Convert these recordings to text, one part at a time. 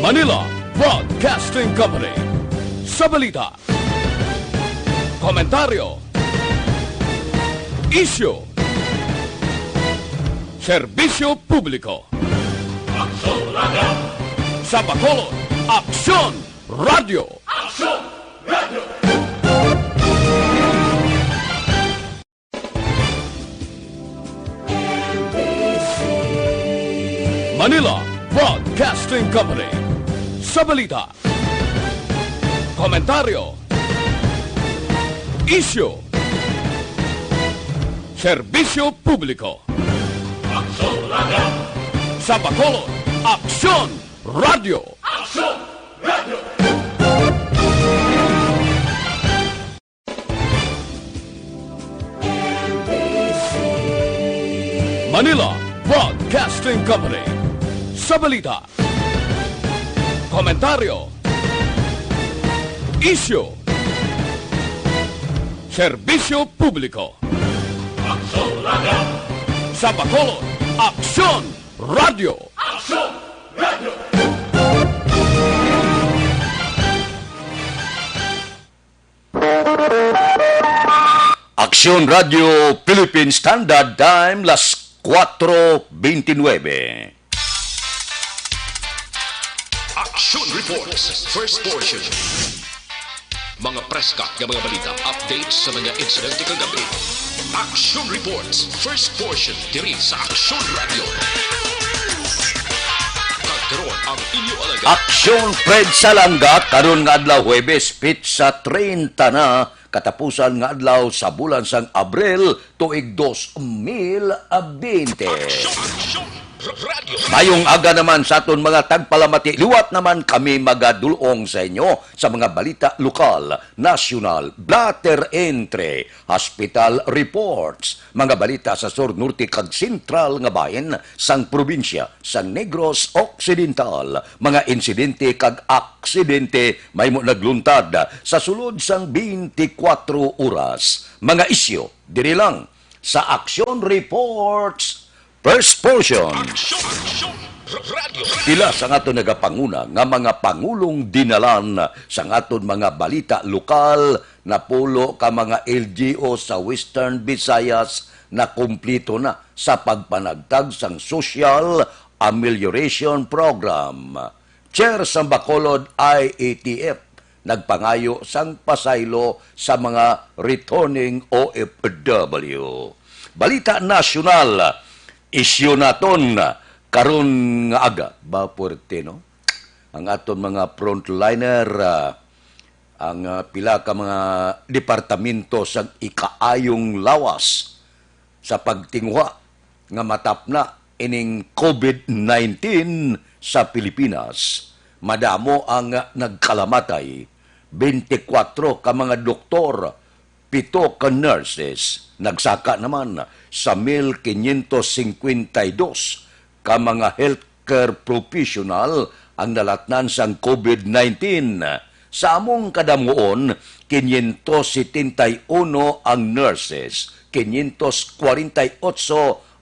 Manila Broadcasting Company. Sa balita, komentaryo, isyu, serbisyo publiko. Aksyon Radio! Sa Bacolod, Aksyon Radio! Aksyon Radio! Manila Broadcasting Company. Sa balita, komentaryo, isyu, serbisyo publiko. Aksyon Radio! Sa Bacolod, Aksyon Radio! Aksyon Radio! Manila Broadcasting Company. Sa balita, komentaryo, isyu, serbisyo publiko. Aksyon Radio! Sa Bacolod, Aksyon Radio! Aksyon Radio! Aksyon Radio Philippine Standard Time, las 4:29. Action Reports, first portion. Mga preska ng mga balita, updates sa mga insidente kagabi. Action Reports, first portion, diri sa Action Radio. Kagkaroon ang inyo alaga. Aksyon Fred Salanga karon nga adlaw Huwebes, pizza 30 na katapusan nga adlaw sa bulan sang Abril tuig 2020. Action Radio. Mayong aga naman sa aton mga tagpalamati, liwat naman kami magadulong sa inyo sa mga balita lokal, nasyonal, blatter entre, hospital reports, mga balita sa sur, norte kag sentral nga bahin sang probinsya sang Negros Occidental, mga insidente kag aksidente may mo nagluntad sa sulod sang 24 oras, mga isyo diri lang sa Action Reports first portion. Action Radio. Pila sa aton nagapanguna nga mga pangulong dinalan sa aton mga balita lokal na pulo ka mga LGU sa Western Visayas na kumplito na sa pagpanagtag sang Social Amelioration Program. Chair sa Bacolod IATF nagpangayo sang pasaylo sa mga returning OFW. Balita nasyonal, isyu naton karon nga aga ba puerte no ang aton mga frontliner ang pila ka mga departamento sa ikaayong lawas sa pagtingwa nga matapna ining COVID-19 sa Pilipinas. Madamo ang nagkalamatay, 24 ka mga doktor, 7 ka nurses, nagsaka naman sa 1,552 ka mga healthcare professional ang nalatnan sang COVID-19. Sa among kadamuon, 571 ang nurses, 548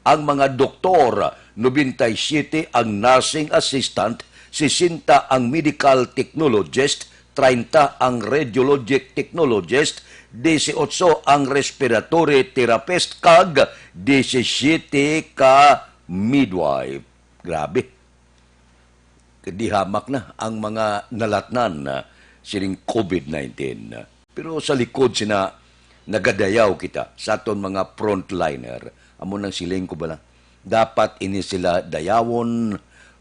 ang mga doktor, 97 ang nursing assistant, 60 ang medical technologist, 30 ang radiologic technologist, 18 ang respiratory therapist, kag 17 ka midwife. Grabe. Dihamak na ang mga nalatnan na sining COVID-19. Pero sa likod sina nagadayaw kita sa aton mga frontliner. Amo nang siling ko bala. Dapat ini sila dayawon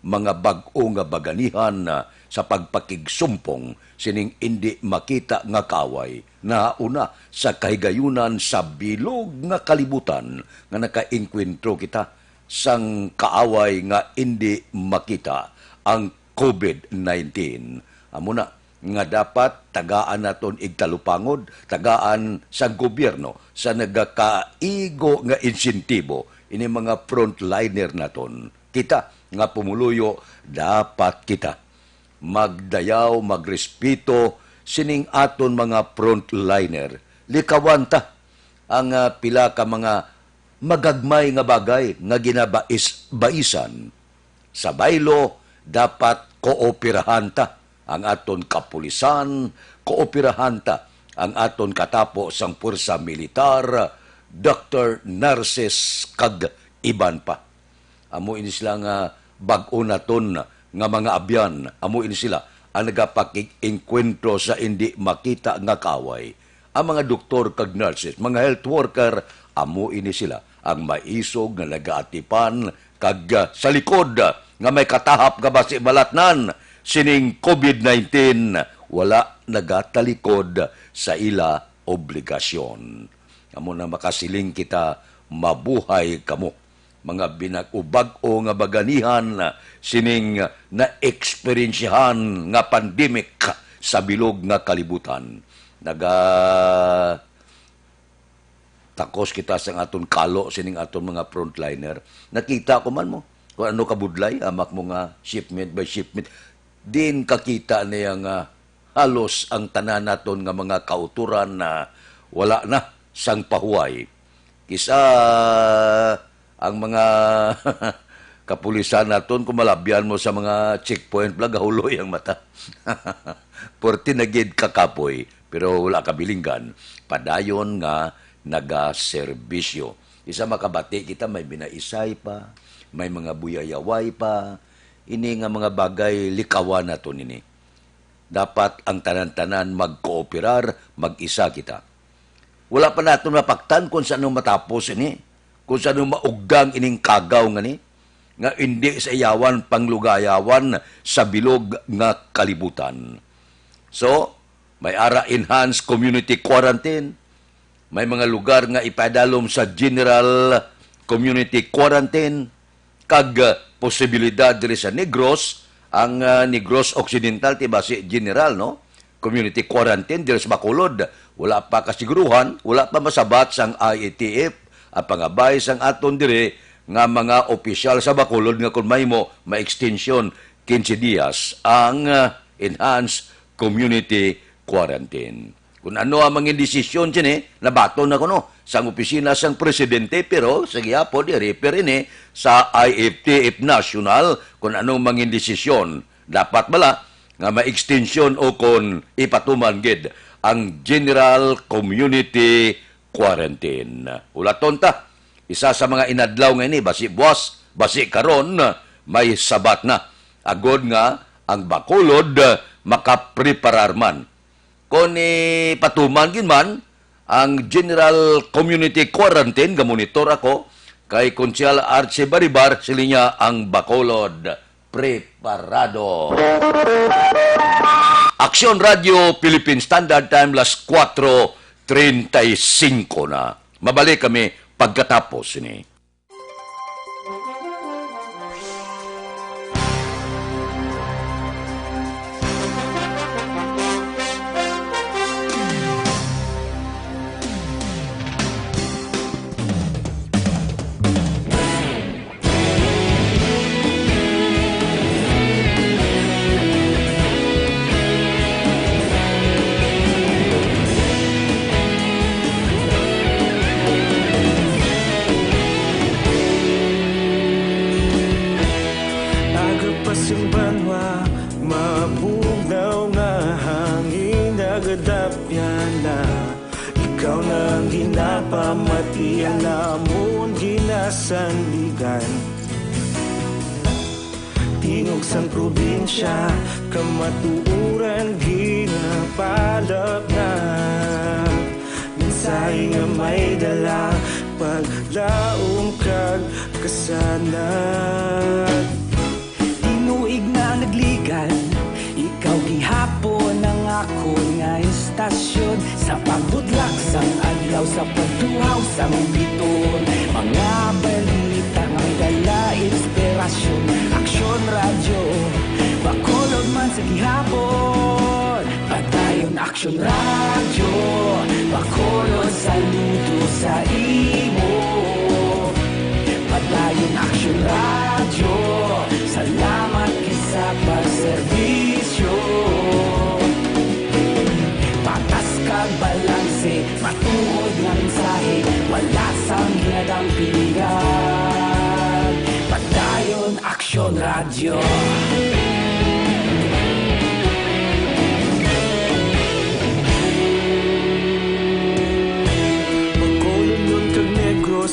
mga bag-o nga baganihan sa pagpakigsumpong sining hindi makita nga kaway na una sa kahigayunan sa bilog nga kalibutan nga nakainkwentro kita sang kaaway nga hindi makita ang COVID-19. Amo na nga dapat tagaan naton igtalupangod, tagaan sa gobyerno sa nagakaigo nga insentibo ini mga frontliner naton. Kita nga pumuluyo dapat kita magdayaw, magrespeto sining aton mga frontliner. Likawanta ang pila ka mga magagmay nga bagay nga ginabais-baisan. Sa baylo, dapat kooperahan ta ang aton kapulisan, kooperahan ta ang aton katapo sang pursa militar, Dr. Narcis kag iban pa. Amo ini sila nga bag-o naton nga mga abyan, amo ini sila ang nagapakik-enkwentro sa hindi makita nga kaway. Ang mga doktor kag nurses, mga health worker, amo ini sila ang maisog nga nagaatipan kag sa likod nga may katahap nga basi malatnan sining COVID-19 wala nagatalikod sa ila obligasyon. Amo na makasiling kita mabuhay kamo mga binag-ubag-o nga baganihan sining na-eksperyensyahan nga pandemic sa bilog nga kalibutan. Takos kita sa aton kalo sining aton mga frontliner. Nakita ko man mo kung ano kabudlay, amak mo nga shipment by shipment. Din kakita niya nga halos ang tanan naton nga mga kauturan na wala na sang pahuway. Kisa ang mga kapulisan naton kung malabyan mo sa mga checkpoint pala gahuloy ang mata. Porti nagid kakapoy pero wala kabilinggan. Padayon nga naga-serbisyo. Isa makabati kita may binaisay pa, may mga buyayaway pa, ini nga mga bagay likawan nato nini. Dapat ang tanan-tanan magkooperar, mag-isa kita. Wala pa nato mapaktan kung saan matapos ini, kung saan maugdang ining kagaw nga ni, nga hindi sa iyawan panglugayawan sa bilog nga kalibutan. So, may ara enhanced community quarantine, may mga lugar nga ipadalom sa general community quarantine, kag posibilidad diri sa Negros, ang Negros Occidental, tibasi general, no? Community quarantine diri sa Bacolod. Wala pa kasiguruhan, wala pa masabat sang IATF, ang pangabay sang aton diri nga mga opisyal sa Bacolod nga kung may mo ma-extension 15 dias ang enhanced community quarantine. Kung ano ang mga desisyon siya nabato na ko no, sang opisina sang presidente, pero sige po, di-refer ini sa IFTF National kung anong mga desisyon. Dapat bala nga ma-extension o kung ipatuman gid ang General Community Quarantine. Ulaton ta, isa sa mga inadlaw nga ini, basi buwas, basi karon, may sabat na. Agod nga, ang Bacolod makapreparar man. Kung patuman gin man, ang General Community Quarantine, gamonitor ako, kay Konsyal Arce Baribar, sila ang Bacolod preparado. Aksyon Radio, Philippine Standard Time, las 4:35 na. Mabalik kami pagkatapos ini. Pamatian namon ginasandigan tingog sang probinsya kamatuuran ginapalap na minsay nga may dala paglaom kag kasanat tinuig na nagligan ikaw gihapon ang ako nga istasyon sa pagbudlak sang adlaw sa pagtuhaw sang biton mga balita nga dala inspirasyon Aksyon Radio Bacolod man sa gihapon padayon Aksyon Radio Bacolod saludo sa imo padayon Aksyon Radio salamat kisa pagserbisyo patas kag balanse matuod nga mensahe wala sang ginadang pilihan padayon Aksyon Radio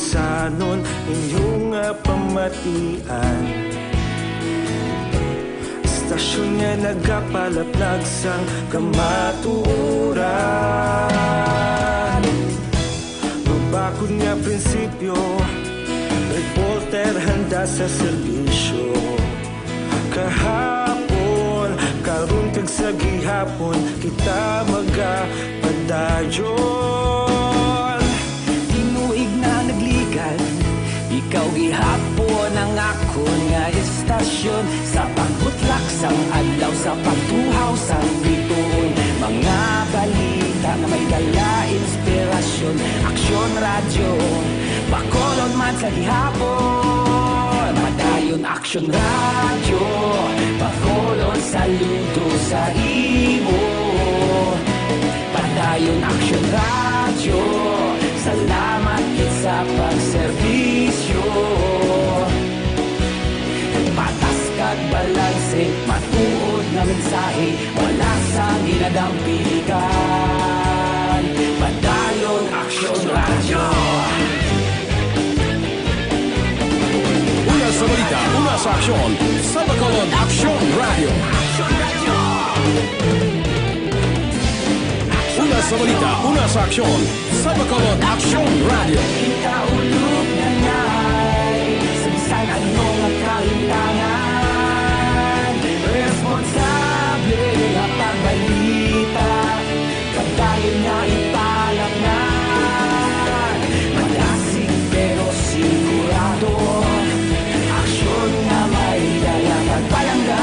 sanon inyong pamatian. Istasyon nga nagapalaplag sang kamatuuran. Babakod nga prinsipyo, reporter handa sa serbisyo. Kahapon, karon kag sa gihapon, kita magapadayon. Tinuig na nagligan, ikaw gihapon ang akon nga istasyon. Sa pagbutlak sang adlaw, sa pagtuhaw sang bituon, mga balita nga may dala inspirasyon. Aksyon radyo, Bacolod man sa gihapon. Madayon Aksyon radyo, Bacolod saludo sa imo. Padayon Aksyon radyo, salamat kit sa pagserbisyo. Patas kag balanse, matuod na mensahe, wala sa ginadampikan. Padayon Aksyon radyo. Una sa balita, una sa aksyon, sa Bacolod Aksyon Radio. Una sa balita, una sa aksyon, sa Bacolod Aksyon Radio. Kita ulog na ngay, sabsan anong ang kalintangan. Responsable nga pagbalita, pagdayon na ipalak na. Malasig pero sigurado, aksyon na may dala pagpalanggan.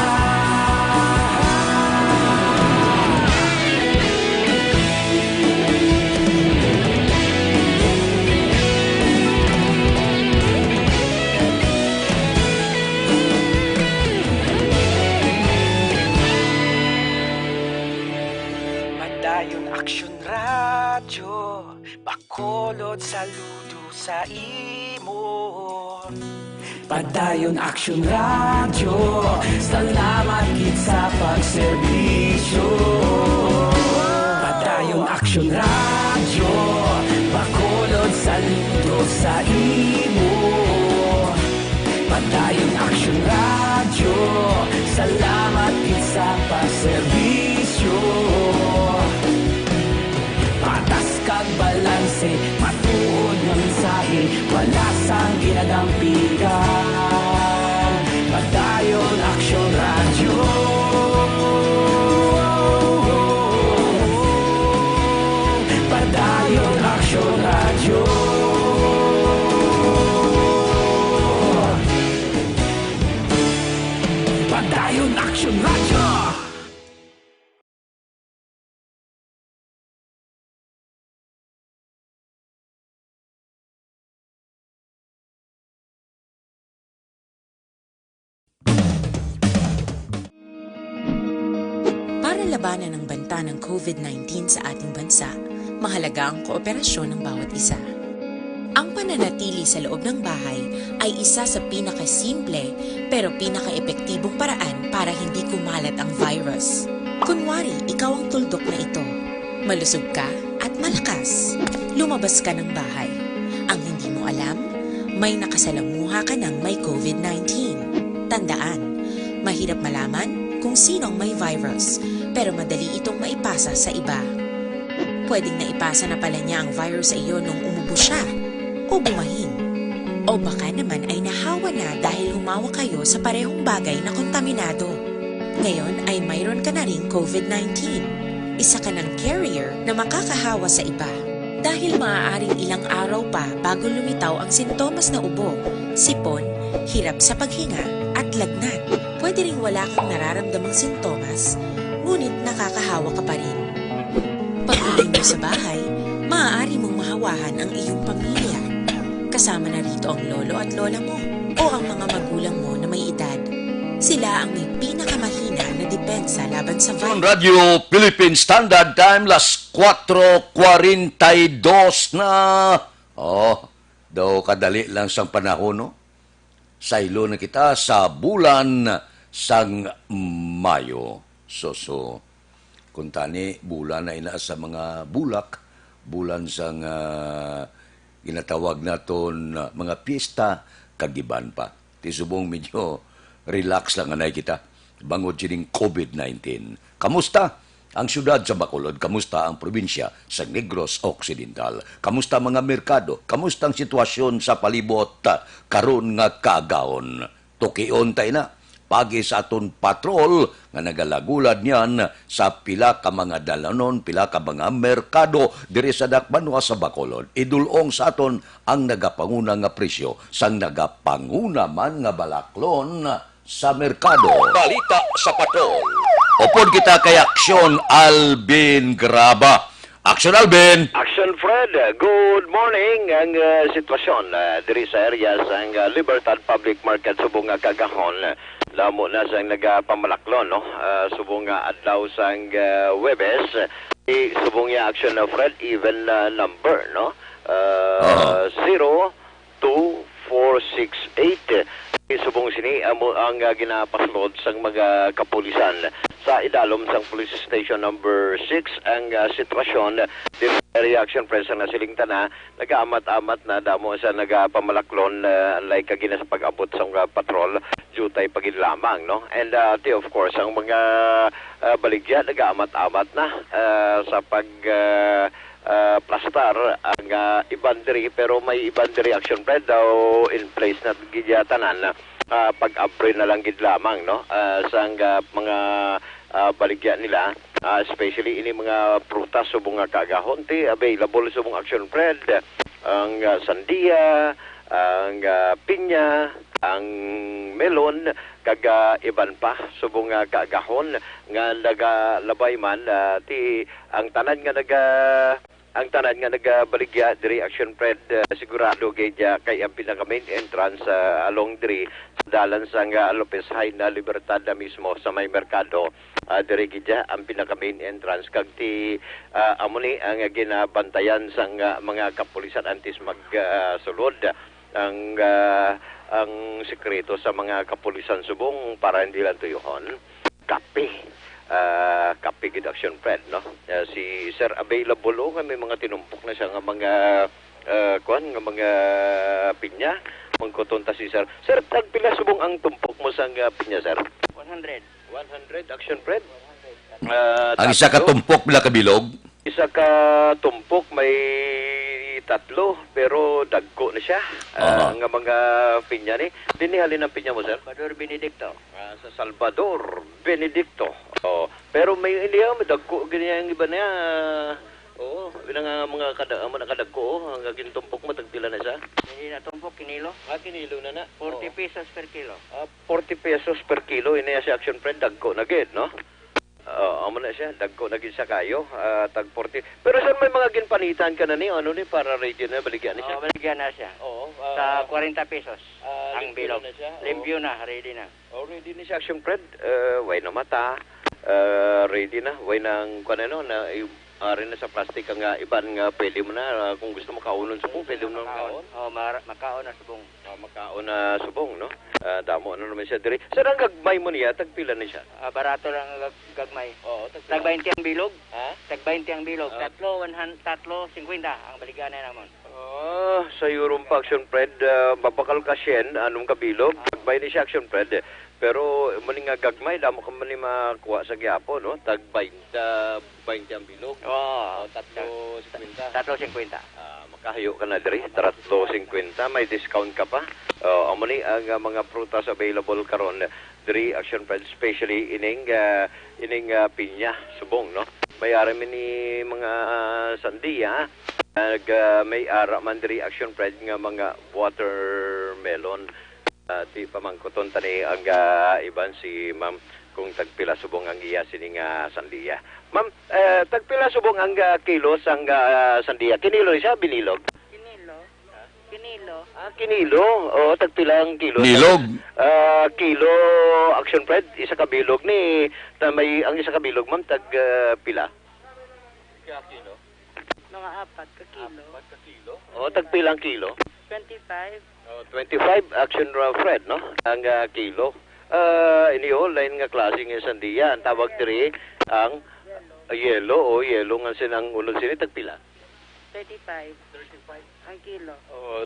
Padayon Aksyon radyo, Bacolod saludo sa imo. Padayon Aksyon radyo, salamat kit sa pagserbisyo. Padayon Aksyon radyo, Bacolod saludo sa imo. Padayon Aksyon radyo, salamat kit sa pagserbisyo. Patas kag balanse, matuod nga mensahe, wala sang ginadampigan. Padayon Aksyon radyo. Padayon Aksyon radyo. Padayon Aksyon radyo. Para labanan ang banta ng COVID-19 sa ating bansa, mahalaga ang kooperasyon ng bawat isa. Ang pananatili sa loob ng bahay ay isa sa pinakasimple pero pinaka-epektibong paraan para hindi kumalat ang virus. Kunwari, ikaw ang tuldok na ito. Malusog ka at malakas. Lumabas ka ng bahay. Ang hindi mo alam, may nakasalamuha ka ng may COVID-19. Tandaan, mahirap malaman kung sinong may virus, pero madali itong maipasa sa iba. Pwedeng naipasa na pala niya ang virus sa iyo nung umubo siya, o bumahin. O baka naman ay nahawa na dahil humawa kayo sa parehong bagay na kontaminado. Ngayon ay mayroon ka na ring COVID-19. Isa ka ng carrier na makakahawa sa iba. Dahil maaaring ilang araw pa bago lumitaw ang sintomas na ubo, sipon, hirap sa paghinga at lagnat. Pwede ring wala kang nararamdamang sintomas, ngunit nakakahawa ka pa rin. Pag-uwi mo sa bahay, maaari mong mahawahan ang iyong pamilya. Kasama na rito ang lolo at lola mo o ang mga magulang mo na may edad. Sila ang may pinakamahina na depensa laban sa virus. Radio Philippine Standard Time, las 4:42 na. Daw kadali lang sang panahon, no? Saylo na kita sa bulan sang Mayo. So, kung tani, bulan na ina sa mga bulak, bulan sang ginatawag naton mga piyesta kagiban pa. Ti subong medyo relax lang anay kita bangod sining COVID-19. Kamusta ang syudad sa Bacolod? Kamusta ang probinsya sa Negros Occidental? Kamusta mga merkado? Kamusta ang sitwasyon sa palibot karon nga kaagahon? Tukion tayo na pagi sa aton patrol nga nagalagulad niyan sa pila ka mga dalanon, pila ka mga merkado diri sa Dakbanwa sa Bacolod. Idulong sa aton ang nagapanguna nga presyo sang nagapanguna man nga balaklon sa merkado. Balita sa patrol. Upod kita kay Aksyon Alvin Graba. Aksyon Alvin! Action Fred, good morning. Ang sitwasyon diri sa area sang Libertad Public Market subong nga kagahon. Lamo na sang nagapamalaklon, no? Subong nga adlaw sang Webes. Subong nga Action Fred, even number, no? 02468. Subong sini amo ang ginapaslod sang mga kapulisan sa idalom sang police station number 6 ang sitwasyon di reaction press na silingta na nagaamat-amat na damo sa nagapamalaklon like kagina sa pag-abot sang patrol jutay pagid lamang, no? And of course ang mga baligya nagaamat-amat na sa pag plastar ang ibandiri pero may ibandiri action plan daw in place na gidyatanan pag-abri na lang gid lamang, no? Sang mga baligya nila especially ini mga prutas subong nga kagahon ti available subong action plan ang sandia, ang pinya, ang melon kaga iban pa subong nga kagahon nga nagalabay man ti ang tanan nga nagabaligya diri action pred sigurado kay ang pinaka main entrance along diri dalan sang Lopez High na Libertad na mismo sa may merkado diri gidya ang pinaka main entrance kag ti amo ni ang ginabantayan sang mga kapulisan antis magsulod ang sekreto sa mga kapulisan subong para hindi lang tuyuhon kape gid action friend, no? Si Sir available o may mga tinumpok na siya nga mga mga pinya mangkotonta si Sir. Sir, tagpila subong ang tumpok mo sa pinya, Sir? 100 action friend. Ang isa ka tumpok bila kabilog? Isa ka tumpok may tatlo pero dagko na siya nga mga pinya ni dinihalin ang pinya mo, Sir? Salvador Benedicto. Sa Salvador Benedicto. Pero may hindi dagko ganyan ang iba niya. Mga kadagko ang gintumpok mo tagpila na siya. Hindi na tumpok kinilo. Kinilo na 40 pesos per kilo. 40 pesos per kilo ini si action friend dagko na gid, no? Amo na siya, dagko na gid sa kayo, tag 40. Pero saan may mga ginpanitan ka na ni ano ni para ready na baligyan na siya? Baligyan na siya. Sa 40 pesos ang bilog. Limpyo na, ready na. Ready na siya action friend. Way na mata. Ready na. Way nang kanano na rin na sa plastic nga iban nga pwede mo na kung gusto mo kaunon subong pwede mo na kaon. Makaon na subong. Makaon na subong, no? Damo na naman siya diri. Saan ang gagmay mo niya? Tagpila na siya? Barato lang ang gagmay. Tag 20 ang bilog. Tag 20 ang bilog. Tatlo 50 ang baligyan na naman. Sa Europe action friend, mabakal ka siyen, anong kabilog? Gagmay ni siya action friend. Pero mali nga gagmay, damo ka mali makuha sa Giapo, no? Tag 20 ang bilog. Tatlo 50. Makahayo ka na diri, 350, may discount ka pa. Amo ni ang mga prutas available karon diri action friend, especially ining pinya subong, no? May ara ni mga sandia, may ara man diri action friend nga mga watermelon. Di pamangkoton tani ang iban si Ma'am kung tagpila subong ang iya sining sandia. Ma'am, tagpila subong ang kilo sang sandia. Kinilo siya binilog? Kinilo. Kinilo. Tagpila ang kilo. Nilog? Kilo action friend, isa ka bilog ni may ang isa ka bilog, ma'am, tag pila? Kilo. Mga 4 ka kilo. 4 ka kilo. Tagpila ang kilo? 25. 25 action Fred, no? Ang kilo. Iniyo line nga klase nga sandia. Ang tawag diri ang yellow nga sinang ulod sini tagpila. 35. ang kilo.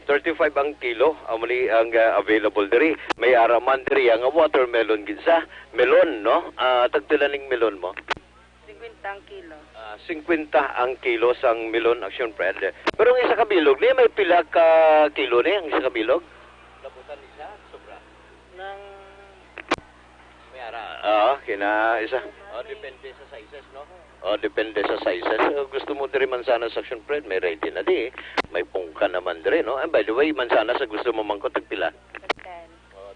35 ang kilo amuli ang available diri. May araman diri ang watermelon gid sa melon no. Tagtilaning melon mo. 50 ang kilo. 50 ang kilo sang melon action friend. Pero ang isa ka bilog ni may pila ka kilo ni ang isa ka bilog. Labutan isa sobra. Nang May ara. Kina isa. Depende sa sizes no. Depende sa sizes. Gusto mo diri mansanas action friend, may ready na di. May pungka naman diri no. And by the way, mansanas sa gusto mo man ko tagpila. tagtan.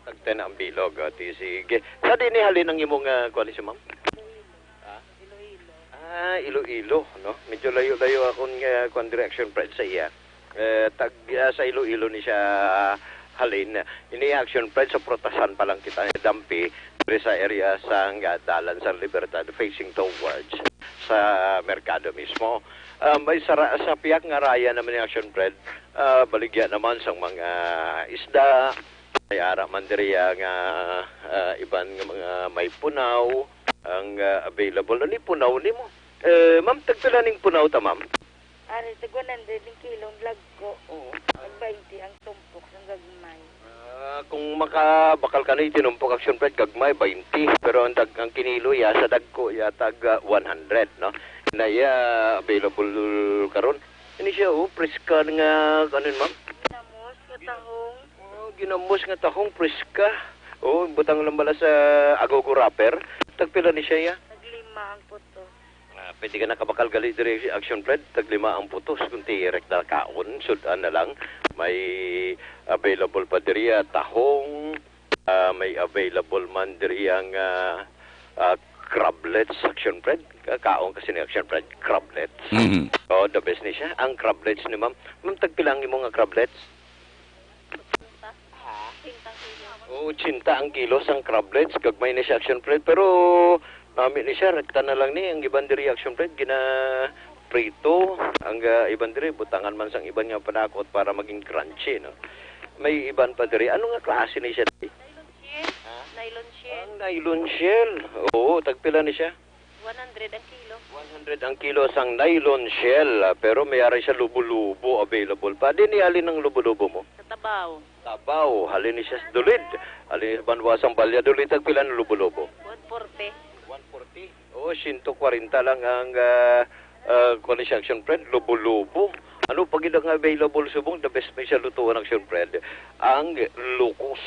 Tagten ang bilog. Sige. Sa dinhi halin ang imong kuan si ma'am? Iloilo, no? Medyo layo-layo akong direction friend sa iya. Sa Iloilo ni siya halin. Ini action friend sa protasan pa lang kita dampi diri sa area sa dalan sa Libertad facing towards sa merkado mismo. May sa piyak nga raya naman yung action friend. Baligya naman sa mga isda. May ara man diri nga iban nga mga may punaw ang available. Ano punaw ni mo? Ma'am, tagpila ning punaw ta, ma'am? Ari, tag 100 ang kilong lagko. Tag 20 ang tumpok ng gagmay. Kung makabakal ka na itinumpok action friend, gagmay 20. Pero ang kinilo ya sa dagko ya tag 100, no? Na ya available karon. Ini siya preska nga kanon, ma'am? Ginamos nga tahong. Ginamos nga tahong preska. Butang lambala sa agogo wrapper. Tagpila ni siya ya? Tag 5 ang puto. Pwede ka nakabakal gali dire action friend, tag 5 ang putos kung direct na kaon, sudan na lang. May available pa diri tahong, may available man diri ang crablets action friend. Kaon kasi ni action friend, crablets. The best ni siya. Ang crablets ni ma'am. Ma'am, tagpilang mo nga crablets? 80 ang kilo sang crablets. Gagmay ni siya action friend. Pero namin ni siya, rekta na lang ni ang iban diri action friend. Gina prito. Ang iban diri, butangan man sang iban nga panakot para maging crunchy. No? May iban pa diri. Ano nga klase ni siya? Nylon shell. Ang nylon shell. Tagpila ni siya? 100 ang kilo. 100 ang kilo sang nylon shell. Pero may ari siya lubo-lubo available pa. Di ni alin ang lubo-lubo mo? Sa tabaw. Tabaw. Halin ni siya sa dulid. Halin banwasang balya dulid. Tagpila ng lubo-lubo? 140. 140. 140 lang ang action friend. Lubo-lubo. Ano pag ang available subong? The best may siya lutuan action friend. Ang lukos.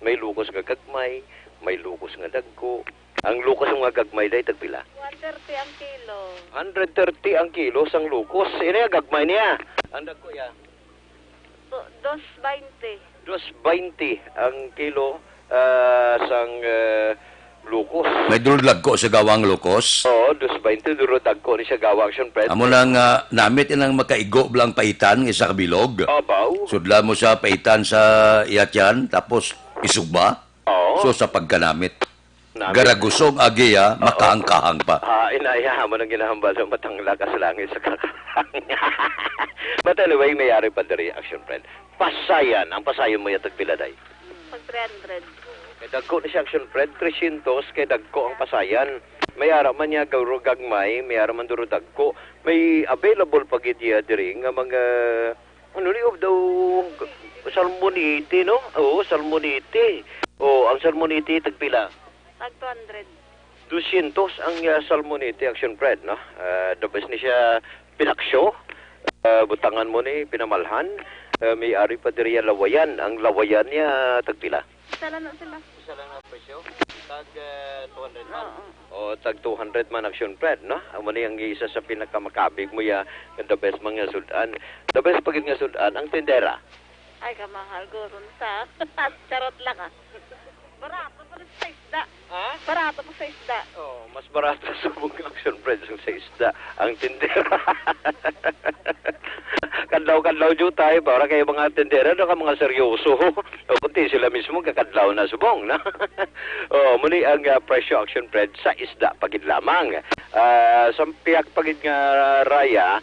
May lukos nga gagmay. May lukos nga dagko. Ang lukos nga gagmay dahil tagpila? 130 ang kilo. 130 ang kilo sang lukos. Ini nga gagmay niya. Ang dagko ya? 220. 220 ang kilo sang lukos. May durlag ko sa gawang lukos. 220 durag ko ni siya gawa action friend. Amo nang namit inang makaigo blang paitan ng isa ka bilog. Abaw. Sudla mo sa paitan sa iyatyan, tapos isugba. So sa pagkanamit. Garagusog agiya, makaangkahang pa. Inayahan mo nang ginahambal sa matang lakas langit sa kakahang. But anyway, mayari pa diri action friend. Pasayan. Ang pasayan mo yung tagpila day? Pag 300. Kay dagko ni siya action friend, 300 kay dagko ang pasayan. May ara man niya gagmay, may ara man duro dagko. May available pagid niya diri nga mga liog daw salmonite, no? Salmonite. Ang salmonite tagpila? Tag 200. 200 ang salmonite action friend, no? Dabas ni siya pinaksyo. Butangan mo ni pinamalhan. May ari pa diri lawayan. Ang lawayan niya tagpila? Isa lang na sila. Isa lang ang presyo? Tag 200 man? Tag 200 man action friend, no? Amo ni ang isa sa pinakamakabig mo ya the best mga sudan. The best pagid nga sudan ang tindera. Ay, kamahal ko ron sa. Charot lang Barato pa rin sa isda. Barato pa sa isda. Mas barato sa mga action friends sa isda ang tindera. Kadlaw-kadlaw dyo tayo para kayo mga tindera na ka mga seryoso. Kunti sila mismo kakadlaw na subong. Na? Muli ang presyo action friend sa isda pagid lamang. Sa piyak pagid nga raya,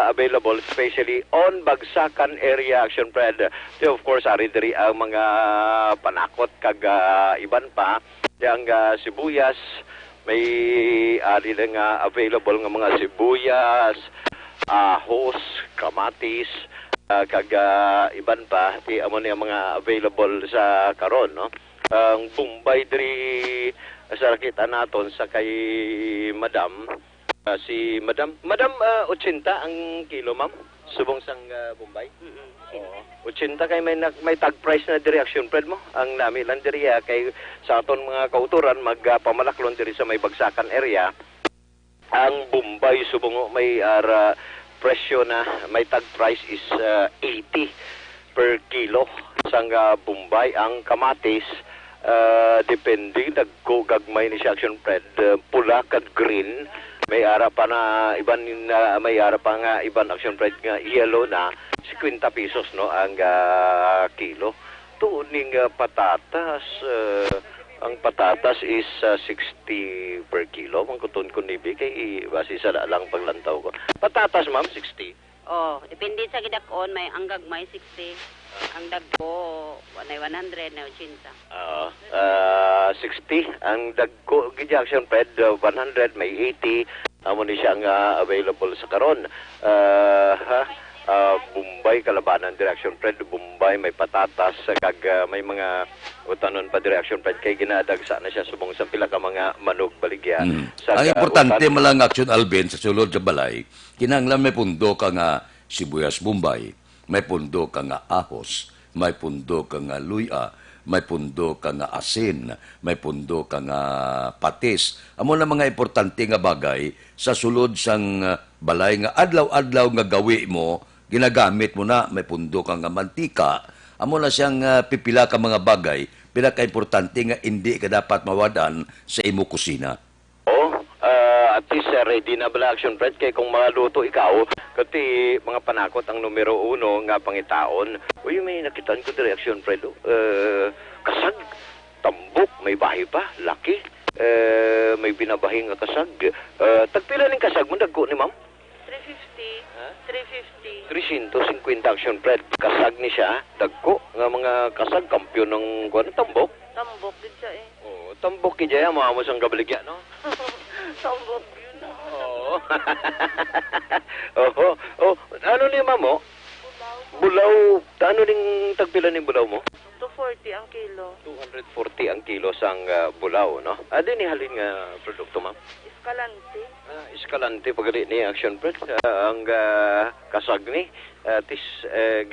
available especially on Bagsakan area action friend. So of course, ari diri ang mga panakot kag iban pa. Yang sibuyas, may ari nga available nga mga sibuyas, ahos, kamatis, iban pa ti amo niya mga available sa karon, no? Ang Bombay diri sa rakita naton sa kay Madam, si Madam 80 ang kilo, ma'am. Subong sang Bombay. Oo. 80 kay may tag price na diri action Fred mo. Ang nami lang diri kay sa aton mga kauturan magpamalaklon diri sa may bagsakan area. Ang Bombay subong may presyo na may tag price is 80 per kilo sang Bombay. Ang kamatis depende nagkugagmay ni siya action Fred, pula kag green. May ara pa na iban may ara pa nga iban action Fred nga yellow na 50 pesos, no, ang kilo. Tuning patatas, ang patatas is 60 per kilo. Mangkuton ko ni kay base sa lang paglantaw ko. Patatas, ma'am, 60. Oh, depende sa gidakon, may anggag may 60. Ang dagko, may 100 na 80. 60. Ang dagko, Action Fred, 100, may 80. Amo ni siyang available sa karon. Bombay, kalabanan, Direction Fred, Bombay, may patatas, kag may mga utanon pa Direction Fred, kay ginadagsa na siya subong sa pila ka mga manog baligya. Ang importante malang Action Alvin sa sulod sa balay, kinahanglan may pundo ka nga sibuyas Bombay, may pundo ka nga ahos, may pundo ka nga luya, may pundo ka nga asin, may pundo ka nga patis. Amo na mga importante nga bagay sa sulod sang balay nga adlaw-adlaw nga gawi mo, ginagamit mo na, may pundo ka nga mantika. Amo na siyang pipila ka mga bagay, pinaka-importante nga hindi ka dapat mawadan sa imo kusina. At least ready na bala Action Fred, kay kung maluto ikaw, kasi mga panakot ang numero 1 nga pangitaon. Uy, may nakitaan ko dire Action Fred, kasag, tambok, may bahay pa, laki, may binabahi nga kasag. Tagpila ning kasag mo, dagko ni ma'am? 350 Action Fred, kasag ni siya, dagko, nga mga kasag, kampyon ng tambok. Tambok din siya Oh, tambok kaya mo sang gabaligya, no? Tambok yun. Ano ni mamo? Bulaw. Ano ning tagpila ning bulaw mo? 240 ang kilo. 240 ang kilo sang bulaw, no? Adi ni halin nga produkto, ma'am? Escalante. Escalante pagadi ni Action Fred, ang kasag ni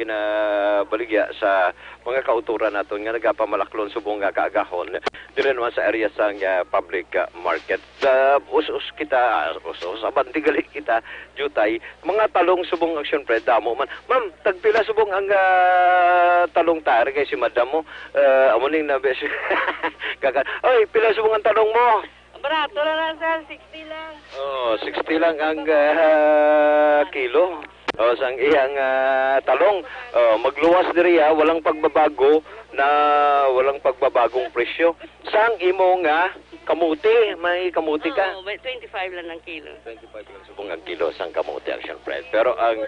ginabaligya sa mga kauturan naton nga nagapamalaklon subong nga kaagahon dire naman sa area sang public market. Us-us kita, abanti gali kita jutay mga talong subong Action Fred damo man. Ma'am, tagpila subong ang talong tar kay si madam mo, amo ning nabes. Oy, pila subong ang talong mo? Barato lang sir, 60 lang. 60 lang ang kilo. Sang iyang talong, magluwas diri walang pagbabago na walang pagbabagong presyo. Sang imo nga kamuti, may kamuti ka? 25 lang ang kilo. 25 lang subong ang kilo sang kamuti Action Fred. Pero ang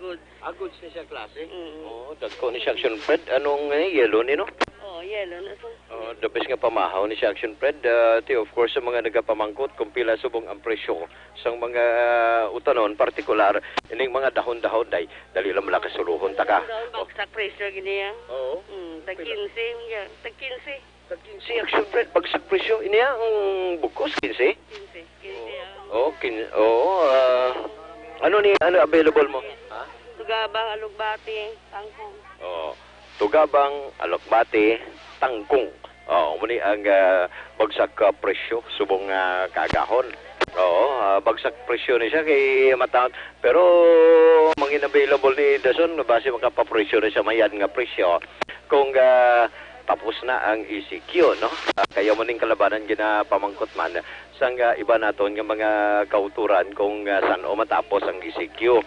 Good. Goods ni siya klase. Dagko ni siya Action Fred. Anong yellow ni, no? Yellow na so. The best nga pamahaw ni siya Action Fred. Of course, sa mga nagapamangkot, kung pila subong ang presyo sa mga utanon, partikular, ining mga dahon-dahon, dali lang malakas suluhon ta ka. Bagsak presyo gini yan. Oo. Tag 15. Tag 15. Tag 15 Action Fred, bagsak presyo. Iniya ang bukos, 15? 15. Ano available mo? Tugabang, alugbati, tangkong. Tugabang, alokbate, tangkong. Muni ang bagsak presyo subong kaagahon. Bagsak presyo ni siya kay mataon. Pero mangin available ni Dason, base makapapresyo na siya mayan nga presyo. Kung tapos na ang ECQ, no? Kaya muning kalabanan ginapamangkot man sang iba naton nga mga kauturan kung saan o matapos ang ECQ.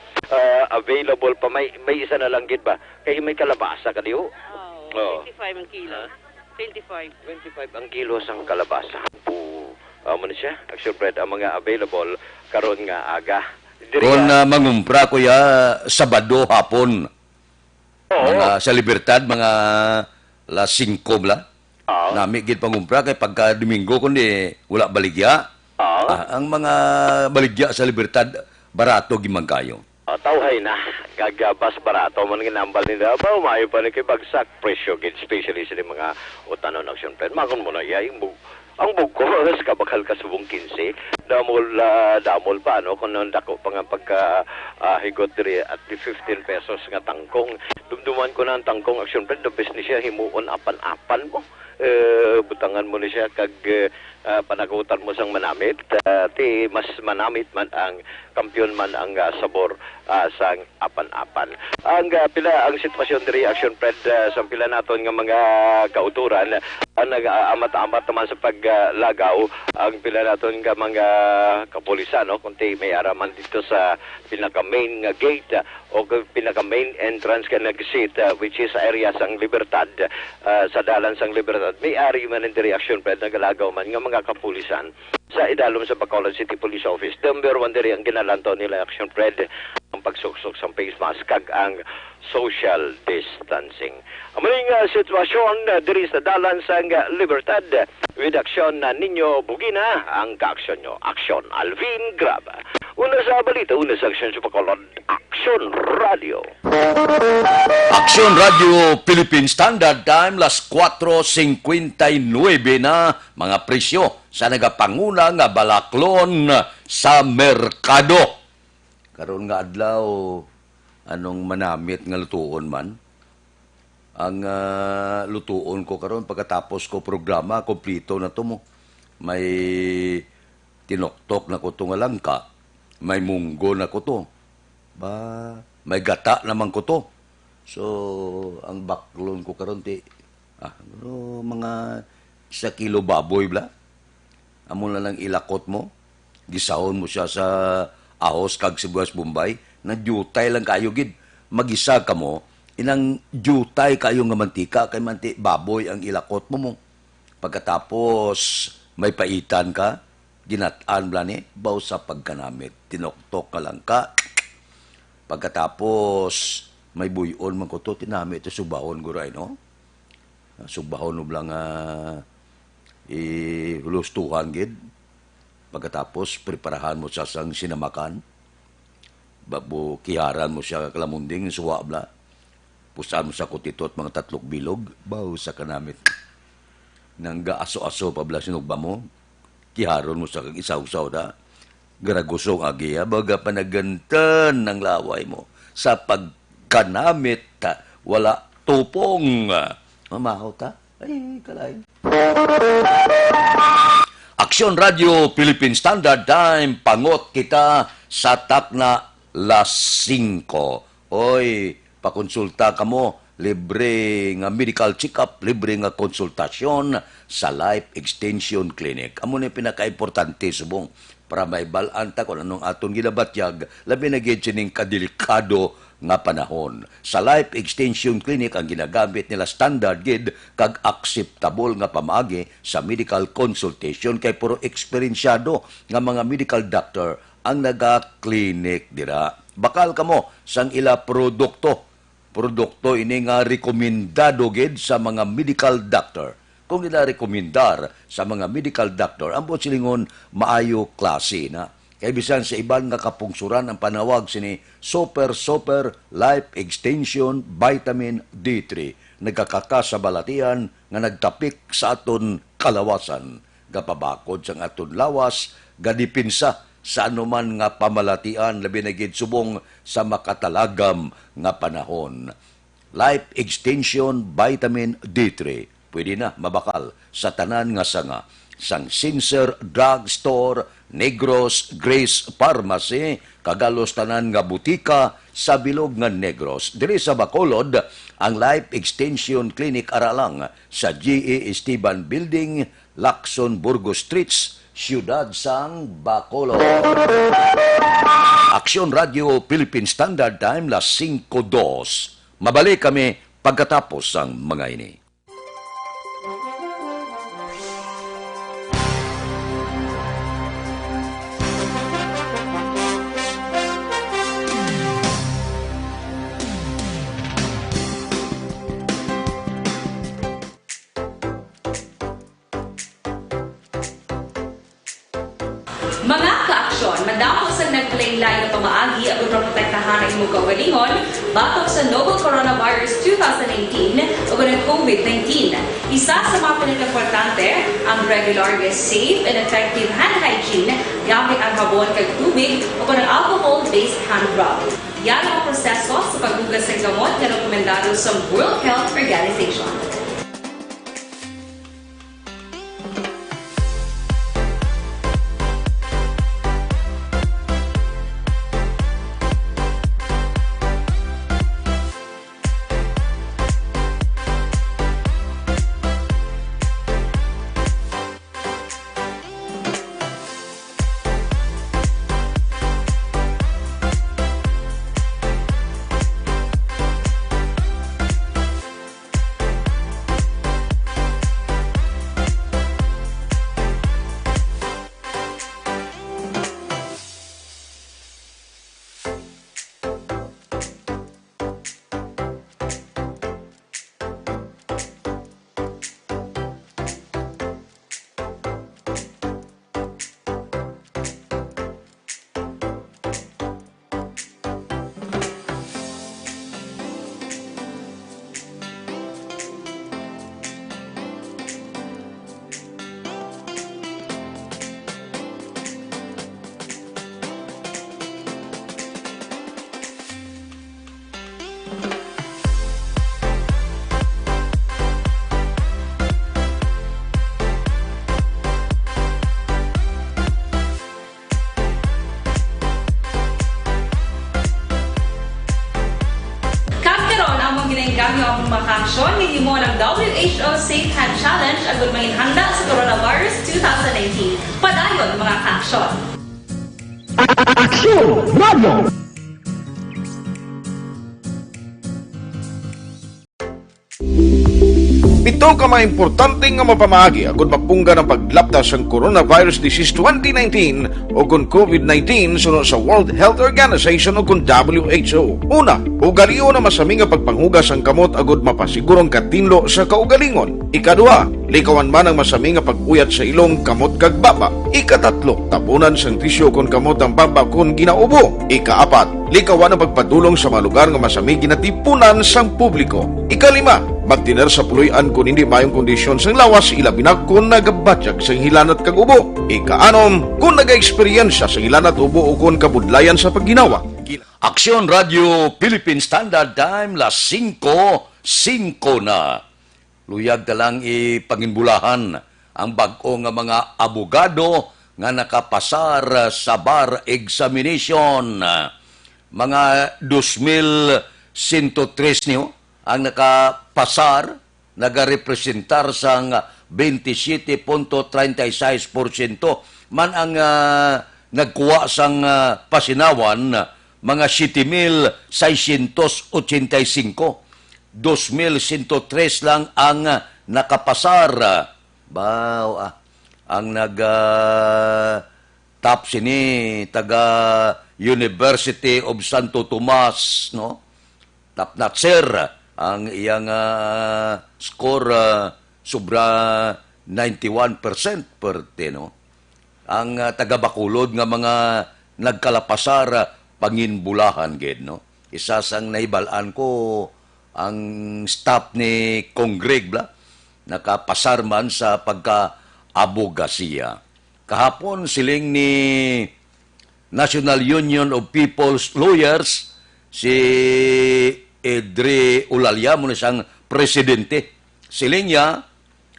Available pa, may isa na lang gid ba? Kaya may kalabasa ka diho. 25 ang kilo. 25 ang kilo sang kalabasa. Amo na siya, Action Fred, ang mga available karon nga aga. Kung mangumpra kuya Sabado hapon. Mga sa Libertad, mga las 5 bla. Nami gid pangumpra kay pagka Domingo kundi wala baligya. Ang mga baligya sa Libertad barato gimang kayo. Tawhay na, gagabas barato man ginambal nila, ba umayo pa ni kay bagsak presyo, gid especially sa mga utanon action plan. Makon mo na yay, ang bugko, sa kabakal ka subong 15, damol pa, no? Kung dako pa nga pagka higot diri at 15 pesos nga tangkong. Dumduman ko na ang tangkong action plan, the business siya, himuon apan-apan mo. Butangan mo na siya kag panagutan mo sang manamit. Ti mas manamit man ang kampiyon man ang sabor sang apan-apan. Ang sitwasyon diri action plan sa pila naton nga mga kauturan nag-amat-amat naman sa paglagaw ang pila naton nga mga kapulisan, no? Kunti may araman dito sa pinaka-main nga gate o pinaka-main entrance ka nag-sit which is area sang Libertad, sa dalan sang Libertad. May ari man in reaction plan nagalagaw man nga mga kapulisan sa idalom sa Bacolod City Police Office. Number 1 diri ang ginalantaw nila action plan ang pagsuksok sa face mask kag ang social distancing. Ang maling sitwasyon diri sa dalan sang Libertad with action na ninyo Bugina ang ka-aksyon nyo. Aksyon Alvin Grab. Una sa balita, una sa aksyon sa Bacolod, Aksyon Radio. Aksyon Radio Philippine Standard Time, las 4:59 na mga presyo sa nagapanguna nga balaklon sa merkado. Karon nga adlaw, anong manamit nga lutuon man? Ang lutuon ko karon pagkatapos ko programa, kompleto na to mo. May tinoktok na ko to nga langka, may munggo na ko to. May gata naman ko to. So, ang baklon ko karon ti mga 1 kilo baboy bla. Amo na lang ilakot mo. Gisahon mo siya sa ahos kag sibuyas Bombay. Na jutay lang kayo gid. Magisa ka mo, inang jutay kayo nga mantika kay baboy ang ilakot mo. Pagkatapos may paitan ka, ginataan bla ni baw sa pagkanamit. Tinoktok ka lang ka. Pagkatapos may buyon man ko to, tinami ito subahon guray, no? Subahon mo lang hulustuhan gid. Pagkatapos preparahan mo sa sang sinamakan. Kiharan mo siya kalamunding, suwa bla. Pusan mo sa kutitot mga 3 bilog, baw sa kanamit. Nang aso-aso pa bla sinugba mo, kiharon mo sa isaw-saw na. Garagusong agiya, baga panagantan ng laway mo. Sa pagkanamit, wala tupong. Mamahaw ta? Ay, kalay. Aksyon Radio Philippine Standard Time, pangot kita sa takna las 5. Oy, pakonsulta ka mo, libre nga medical check-up, libre nga konsultasyon sa Life Extension Clinic. Amo na pinaka-importante subong para may balanta kung anong aton ginabatyag, labi na gid sining kadelikado nga panahon. Sa Life Extension Clinic ang ginagamit nila standard gid kag acceptable nga pamaagi sa medical consultation kay puro eksperyensyado nga mga medical doctor ang naga-clinic dira. Bakal kamo sang ila produkto ini nga rekomendado gid sa mga medical doctor. Kung nila rekomendar sa mga medical doctor, ang silingon maayo klase na. Kaya bisan sa iban nga kapungsuran ang panawag sini Super Life Extension Vitamin D3. Nagkakakasabalatian nga nagtapik sa aton kalawasan. Gapabakod sa aton lawas, gadipinsa sa anuman nga pamalatian labi na gid subong sa makatalagam nga panahon. Life Extension Vitamin D3. Pwede na mabakal sa tanan nga sanga. Sang Sincer Drug Store, Negros Grace Pharmacy, kagalos tanan nga butika sa bilog nga Negros. Diri sa Bacolod, ang Life Extension Clinic aralang sa G.E. Esteban Building, Lacson, Burgos Streets, Siyudad sang Bacolod. Aksyon Radio Philippine Standard Time, las 5:02. Mabalik kami pagkatapos ang mga ini. Mga ka aksyon, madamo sa naglaylay na pamaagi at protektahan ang imong kaugalingon batok sa novel coronavirus 2018 o ng COVID-19. Isa sa mga pinaka-importante ang regular, safe, and effective hand hygiene gamit ang habon kag tubig o ng alcohol-based hand rub. Yan ang proseso sa paghugas ng gamot na rekomendado sa World Health Organization. Gamyo ang makaksyon ng mo ng WHO Safe Hand Challenge agad may handa sa coronavirus 2019. Padayon mga kaksyon. Aksyon Radio! Ito ka mga importante nga mapamagi agad mapungga ng paglaptas ng Coronavirus Disease 2019 o kung COVID-19 sunod sa World Health Organization o kung WHO. Una, ugaliyo na masami nga pagpanghugas ang kamot agad mapasigurong katinlo sa kaugalingon. Ikadua, likawan man ang masami nga pag-uyat sa ilong kamot kag baba. Ikatatlo, tapunan sang tisyo kung kamot ang baba kung ginaubo. Ikaapat, likawan ang pagpadulong sa mga lugar nga masami ginatipunan sang publiko. Ikalima, magtiner sa puluyan kung hindi mayong kondisyon sang lawas ilabi na kung nagabatyag sang hilanat kag ubo. Ikaanom, kung naga-eksperyensya sang hilanat ubo o kung kabudlayan sa pagginawa. Aksyon Radio Philippine Standard Time, las 5:05 na. Luyag na lang ipanginbulahan ang bag-o nga mga abogado nga nakapasar sa bar examination. Mga 2,103 niyo ang nakapasar, nagarepresentar sang 27.36%. Man ang nagkuha sang pasinawan, mga 7,685. 2,103 lang ang nakapasar. Ang top sini taga University of Santo Tomas, no? Top notcher ang iyang score sobra 91% perte, no? Ang taga Bacolod nga mga nagkalapasar panginbulahan gid, no? Isa sang naibalaan ko ang staff ni Congreg nakapasar man sa pagka-abogasiya. Kahapon siling ni National Union of People's Lawyers si Edre Ulalia mo na siyang presidente. Siling niya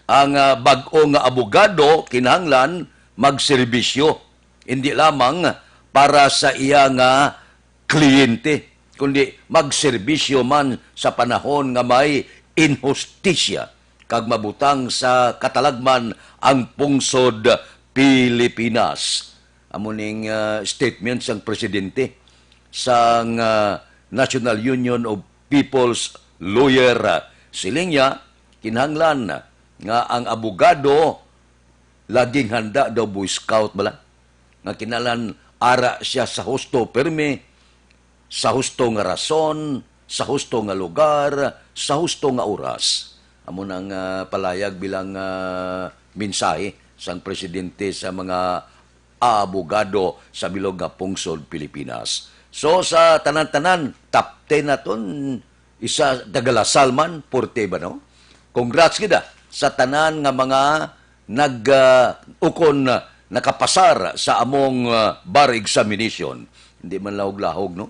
ang bag-o nga abogado kinahanglan magserbisyo, hindi lamang para sa iya nga kliyente, kundi magserbisyo man sa panahon nga may inhustisya kag mabutang sa katalagman ang pungsod Pilipinas. Amuning statement sang presidente sang National Union of People's Lawyer. Siling niya kinahanglan nga ang abogado laging handa daw Boy Scout bala nga kinalan ara siya sa husto perme, sa husto nga rason, sa husto nga lugar, sa husto nga oras. Amo nang palayag bilang mensahe sang presidente sa mga abogado sa bilog nga pungsod Pilipinas. So sa tanan-tanan, top 10 naton isa dagalasal man, porte ba no? Congrats kita sa tanan nga mga ukon nakapasar sa among bar examination. Hindi man lahog-lahog, no?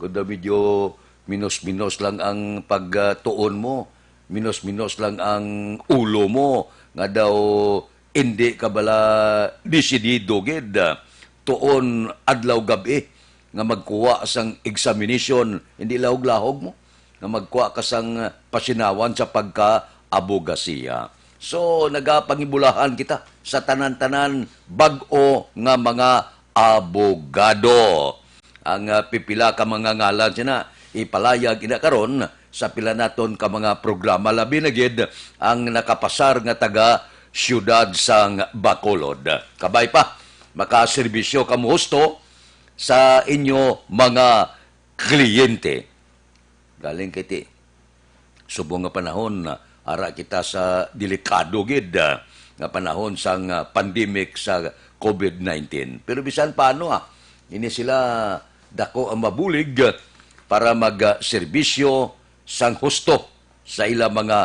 Kundi medyo minus-minus lang ang pagtuon mo, minus-minus lang ang ulo mo, nga daw hindi ka bala desidido gid tuon adlaw gabi nga magkuha sang examination, hindi lahog-lahog mo nga magkuha ka sang pasinawan sa pagka-abogasiya. So, nagapangibulahan kita sa tanan-tanan bag-o nga mga abogado. Ang pipila ka mga ngalan sina, ipalayag ina karon sa pila naton ka mga programa. Labi na gid ang nakapasar nga taga siyudad sang Bacolod. Kabay pa, makaserbisyo ka mo husto sa inyo mga kliyente. Galing kiti, subong nga panahon na ara kita sa delikado gid nga panahon sang pandemic sa COVID-19. Pero bisan paano ini sila dako ang mabulig para mag-serbisyo sang husto sa ilang mga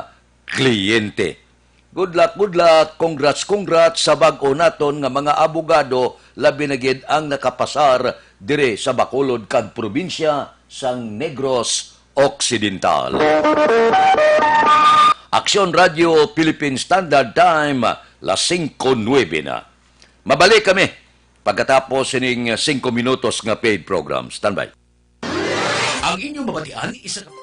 kliyente. Good luck, congrats sa bag-o naton nga mga abogado, labi na gid ang nakapasar dire sa Bacolod kag probinsya sang Negros Occidental. Aksyon Radio Philippine Standard Time, las 5:09 na. Mabalik kami pagkatapos ining 5 minutos nga paid program. Standby. Ang inyong mabatian, isa ka...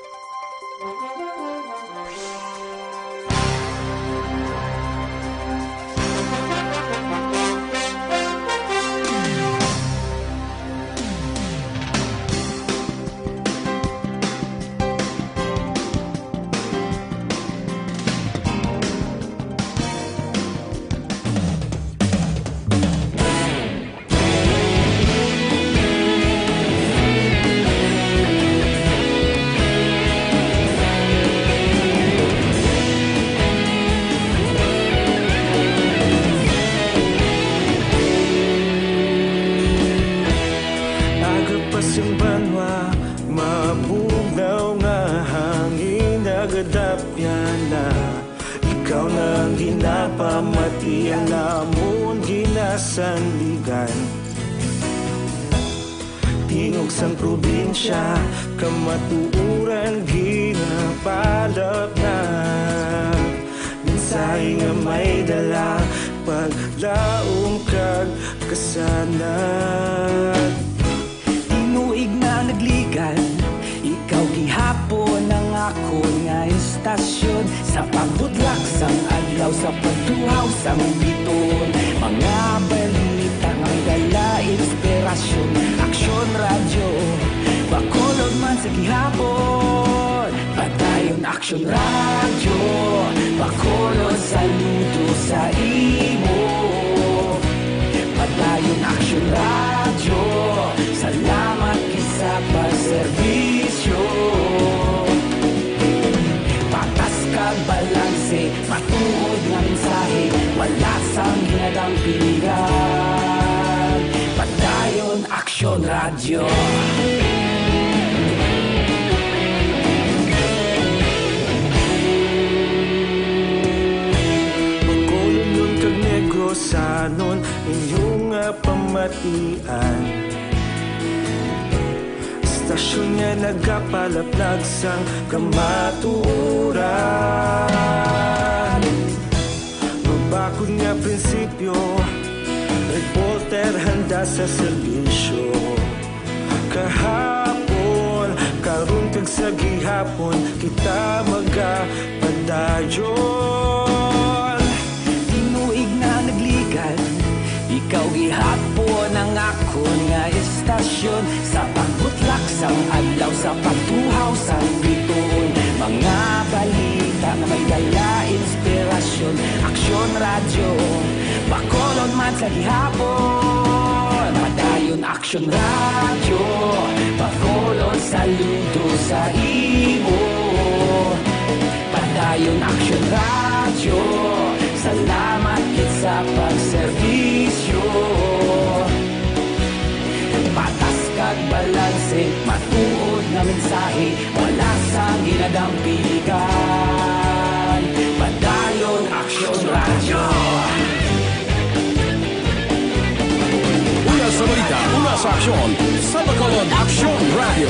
Sandigan tingog sang probinsya kamatuuran ginapalap na mensahe nga may dala paglaong kag kasanad tinuig na nagligan ikaw gihapon ang ako nga istasyon sa pagbudlak sang adlaw sa pagtuhaw sang biton mga balita nga dala inspirasyon aksyon radyo Bacolod man sa gihapon padayon aksyon radyo Bacolod saludo sa imo padayon aksyon radyo salamat kisa pagserbisyo patas kag balanse matuod nga mensahe wala sang ginadang pilihan padayon aksyon radyo Bacolod nun kag Negros sanon inyong pamatian istasyon nga nagapalaplag sang kamaturan mabakod nga prinsipyo reporter handa sa serbisyo kahapon karon kag sa gihapon kita magapadayon tinuig na nagligan ikaw gihapon ang akon nga istasyon sa pagbutlak sang adlaw sa pagtuhaw sang biton mga balita nga may dala inspirasyon aksyon radyo Bacolod man sa gihapon padayon aksyon radyo Bacolod saludo sa imo padayon aksyon radyo salamat kit sa pagserbisyo mensahe, wala sang ginadampigan. Padayon Aksyon Radyo. Una sa balita, una sa aksyon, sa Bacolod Aksyon Radio.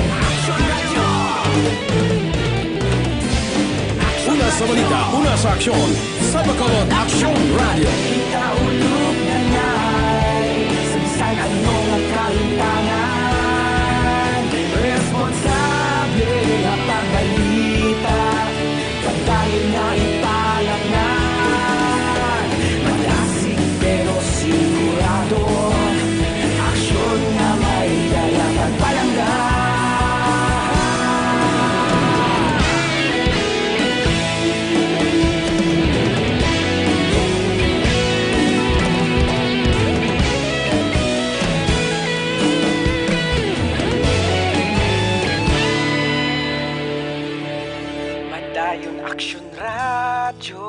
Una sa balita, una sa aksyon, sa Bacolod Aksyon Radio. Ikaulog na ngay, sansan anong ang kalintangan. Responsable na pagbalita, pagdayon na ipalaknan. Malasig pero sigurado, aksyon na may dala pagpalanggan. Padayon Aksyon Radyo,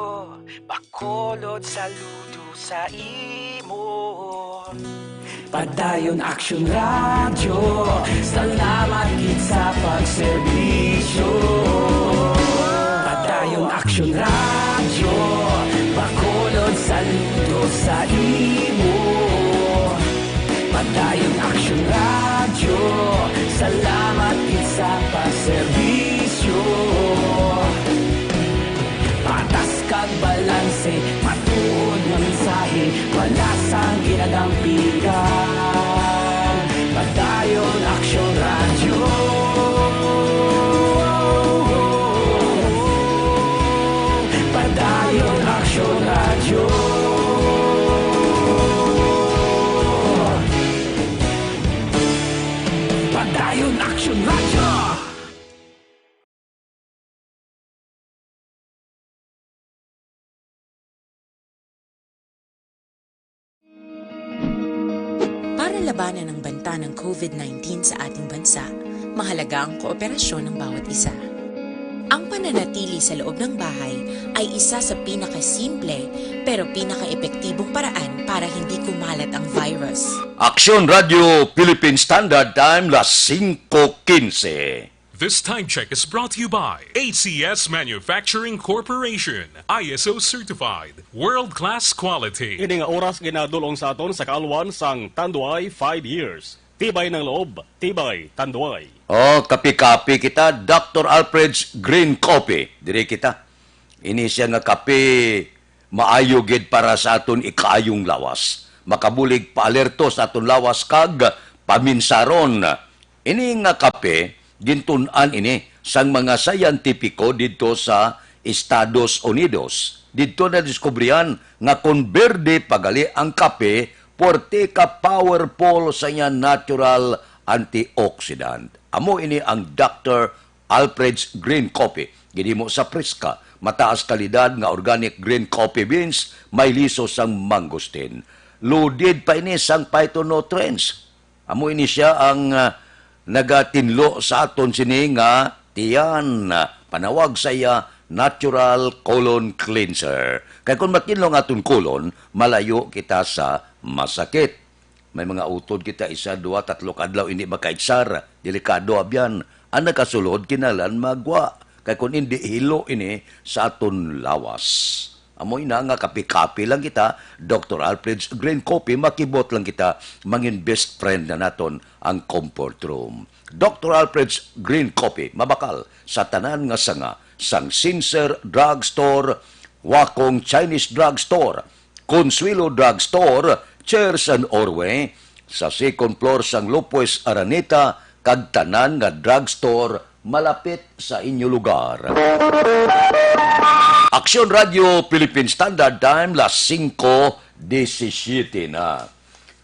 Bacolod saludo sa imo. Padayon Aksyon Radyo, salamat gid sa pagserbisyo. Padayon Aksyon Radyo, Bacolod saludo sa imo. Padayon Aksyon Radyo, salamat gid sa pagserbisyo. Patas kag balanse, matuod nga mensahe, wala sang ginadampigan. Padayon Aksyon Radyo. Padayon Aksyon Radyo. Padayon Aksyon Radyo. Para labanan ang banta ng COVID-19 sa ating bansa, mahalaga ang kooperasyon ng bawat isa. Ang pananatili sa loob ng bahay ay isa sa pinakasimple pero pinaka-epektibong paraan para hindi kumalat ang virus. Aksyon Radio Philippine Standard Time, las 5:15. This time check is brought to you by ACS Manufacturing Corporation, ISO certified, world-class quality. Ini nga oras ginadulong sa aton sa kaalwan sang Tanduay 5 years. Tibay ng loob, tibay Tanduay. Oh, kapi-kapi kita, Dr. Alfred's Green Coffee. Diri kita. Ini siya nga kape maayo gid para sa aton ikaayong lawas. Makabulig paalerto sa aton lawas kag paminsaron. Ini nga kape gintun-an ini sang mga sayantipiko dito sa Estados Unidos. Dito na diskubrihan nga kung berde pagali ang kape, porte ka powerful sa niya natural antioxidant. Amo ini ang Dr. Alfred's Green Coffee. Gini mo sa Priska, mataas kalidad nga organic green coffee beans, may liso sang mangosteen. Loaded pa ini sang phytonutrients. Amo ini siya ang nagatinlo sa aton sini nga tiyan, panawag sa iya natural colon cleanser. Kaya kung matinlo nga aton colon, malayo kita sa masakit. May mga utod kita, 1, 2, 3 kadlaw ini makaitsar, delikado abyan. Ang nakasulod kinalan magwa. Kaya kung hindi hilo ini sa aton lawas. Amoy na nga kapi-kapi lang kita, Dr. Alfred's Green Coffee, makibot lang kita, mangin best friend na naton ang comfort room. Dr. Alfred's Green Coffee, mabakal sa tanan nga sanga, sang Sincer Drugstore, Wakong Chinese Drugstore, Consuelo Drugstore, Cheers and Orway, sa second floor sang Lopez Araneta, kag tanan nga drugstore, malapit sa inyo lugar. Aksyon Radio Philippine Standard Time, las 5:17 na.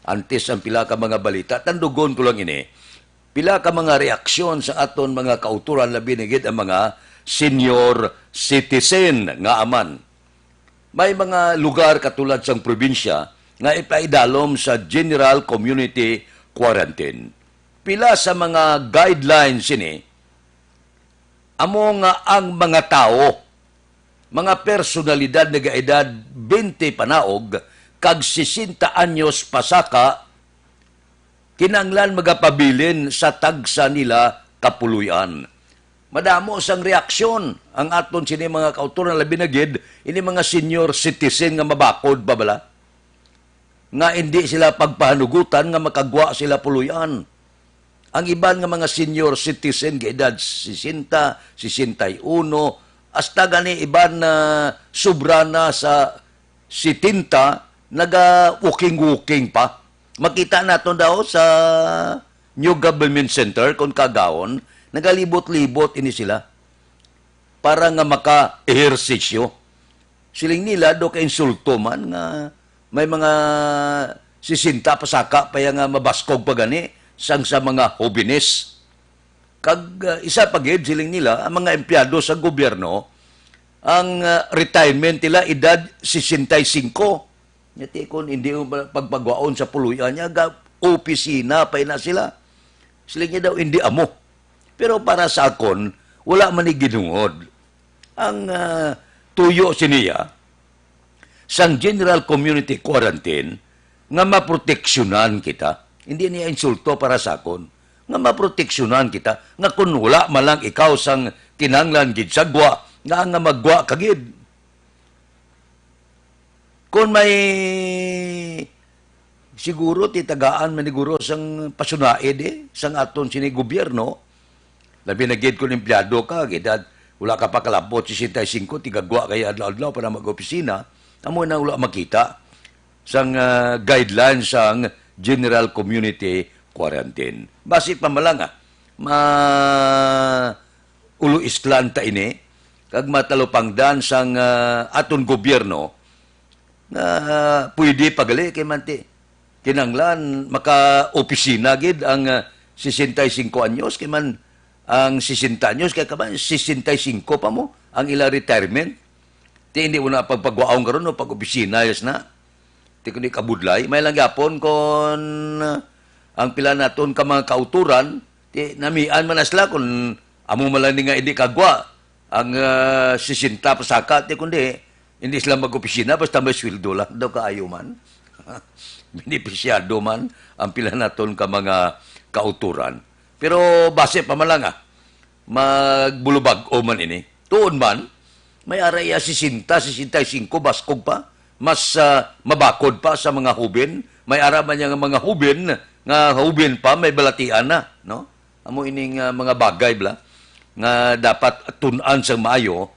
Antes ang pila ka mga balita, tandugon ko lang ini. Pila ka mga reaksyon sa aton mga kauturan labi nigid ang mga senior citizen nga aman. May mga lugar katulad sang probinsya nga ipaidalom sa General Community Quarantine. Pila sa mga guidelines ini, amo nga ang mga tao, mga personalidad na gaedad 20 panaog, kag 60 anyos pasaka, kinanglan magapabilin sa tagsa nila kapuluyan. Madamo sang reaksyon ang aton sini mga kauturan labi na gid ini mga senior citizen nga mabakod pa bala. Nga hindi sila pagpahanugutan nga makagwa sila puluyan. Ang iban nga mga senior citizen nga edad 60, 61, hasta gani iban na sobra na sa 70, naga-walking-walking pa. Makita nato daw sa New Government Center kung kagawon, nagalibot-libot ini sila para nga maka-ehersisyo. Siling nila do ka insulto man nga may mga 60 pasaka pa nga mabaskog pa gani sang sa mga hobines. Kag isa pagid siling nila ang mga empleyado sa gobyerno ang retirement nila edad 65. Nyati kung hindi pagpagwaon sa puluyan niya, opisina pa na sila. Sila niya daw hindi amo. Pero para sa akon, wala man ni ginungod. Ang tuyo siniya, sang General Community Quarantine, nga maproteksyonan kita. Hindi niya insulto para sa akon. Nga maproteksyonan kita. Nga kung wala malang ikaw sang kinanglan gid sa gwa, nga magwa kagid. Kung may siguro titagaan maniguro sang pasunaid sang aton sini gobyerno, labi na gid kung empleyado ka, gidad, wala ka pa kalabot, 65, tigagwa kaya adlaw-adlaw para mag-opisina, amo na wala makita sang guidelines sang General Community Quarantine. Basi pa malang ulo islan ta ini, kag matalupangdan sang aton gobyerno na pwede pagali kay manti kinanglan maka-opisina gid ang 65 anyos kay man ang 60 anyos kay kaman 65 pa mo ang ila retirement. Ti hindi mo na pagpagwaong karon no pag-opisina yas na. Ti kundi kabudlay may lang gyapon kon ang pila naton ka mga kauturan ti namian man asla kun amo man nga hindi kagwa ang 60 pasaka ti kundi hindi sila mag-opisina basta may sweldo lang daw kaayo man. Benepisyado man ang pila naton ka mga kauturan. Pero base pa man lang magbulubag o man ini. Tuon man, may araya 60, 65 baskog pa. Mas mabakod pa sa mga hubin. May araman niya mga hubin, nga hubin pa, may balatian na. No? Amo ining mga bagay bla nga dapat tunan sa maayo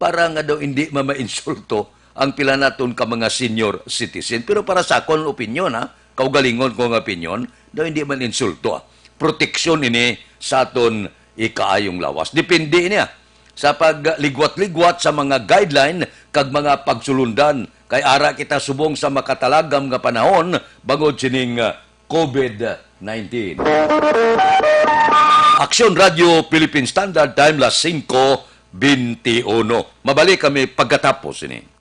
para nga daw hindi mamainsulto ang pila naton ka mga senior citizen. Pero para sa akong opinyon, kaugalingon ko ng opinyon, daw hindi man insulto. Proteksyon ini sa aton ikaayong lawas. Depende niya sa pagligwat-ligwat sa mga guideline kag mga pagsulundan. Kay ara kita subong sa makatalagam nga panahon bangod sining COVID-19. Aksyon Radio Philippine Standard Time las 5:21. Mabalik kami pagkatapos ini.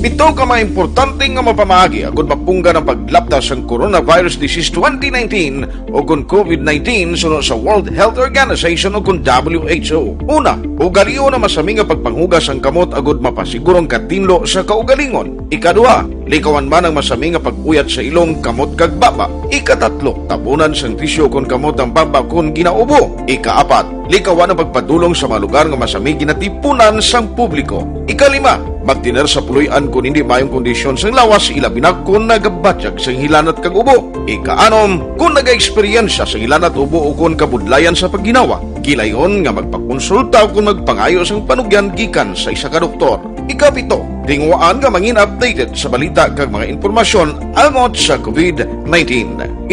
Ito ka mga importante nga mapamagi agud mapungga ng paglaptas ng coronavirus disease 2019 o kung COVID-19 sunod sa World Health Organization o kung WHO. Una, ugalion na masami nga pagpanghugas ang kamot agud mapasigurong katinlo sa kaugalingon. Ikadua, likawan man ang masami nga pag-uyat sa ilong kamot kag baba. Ikatatlo, tabunan sang tisyo kung kamot ang baba kung ginaubo. Ikaapat, likawan ang pagpadulong sa mga lugar nga masami ginatipunan sang publiko. Ikalima, Magtiner sa puloy-an kung hindi mayong kondisyon sang lawas, ilabi na kung nagabatyag sang hilanat kag ubo. Ikaanom, kung nag-eksperyensya sang hilanat ubo o kung kabudlayan sa pagginawa. Kilayon nga magpakonsulta o kung magpangayo sang panugyan gikan sa isa ka doktor. Ikapito, tingwaan nga mangin updated sa balita kag mga informasyon almot sa COVID-19.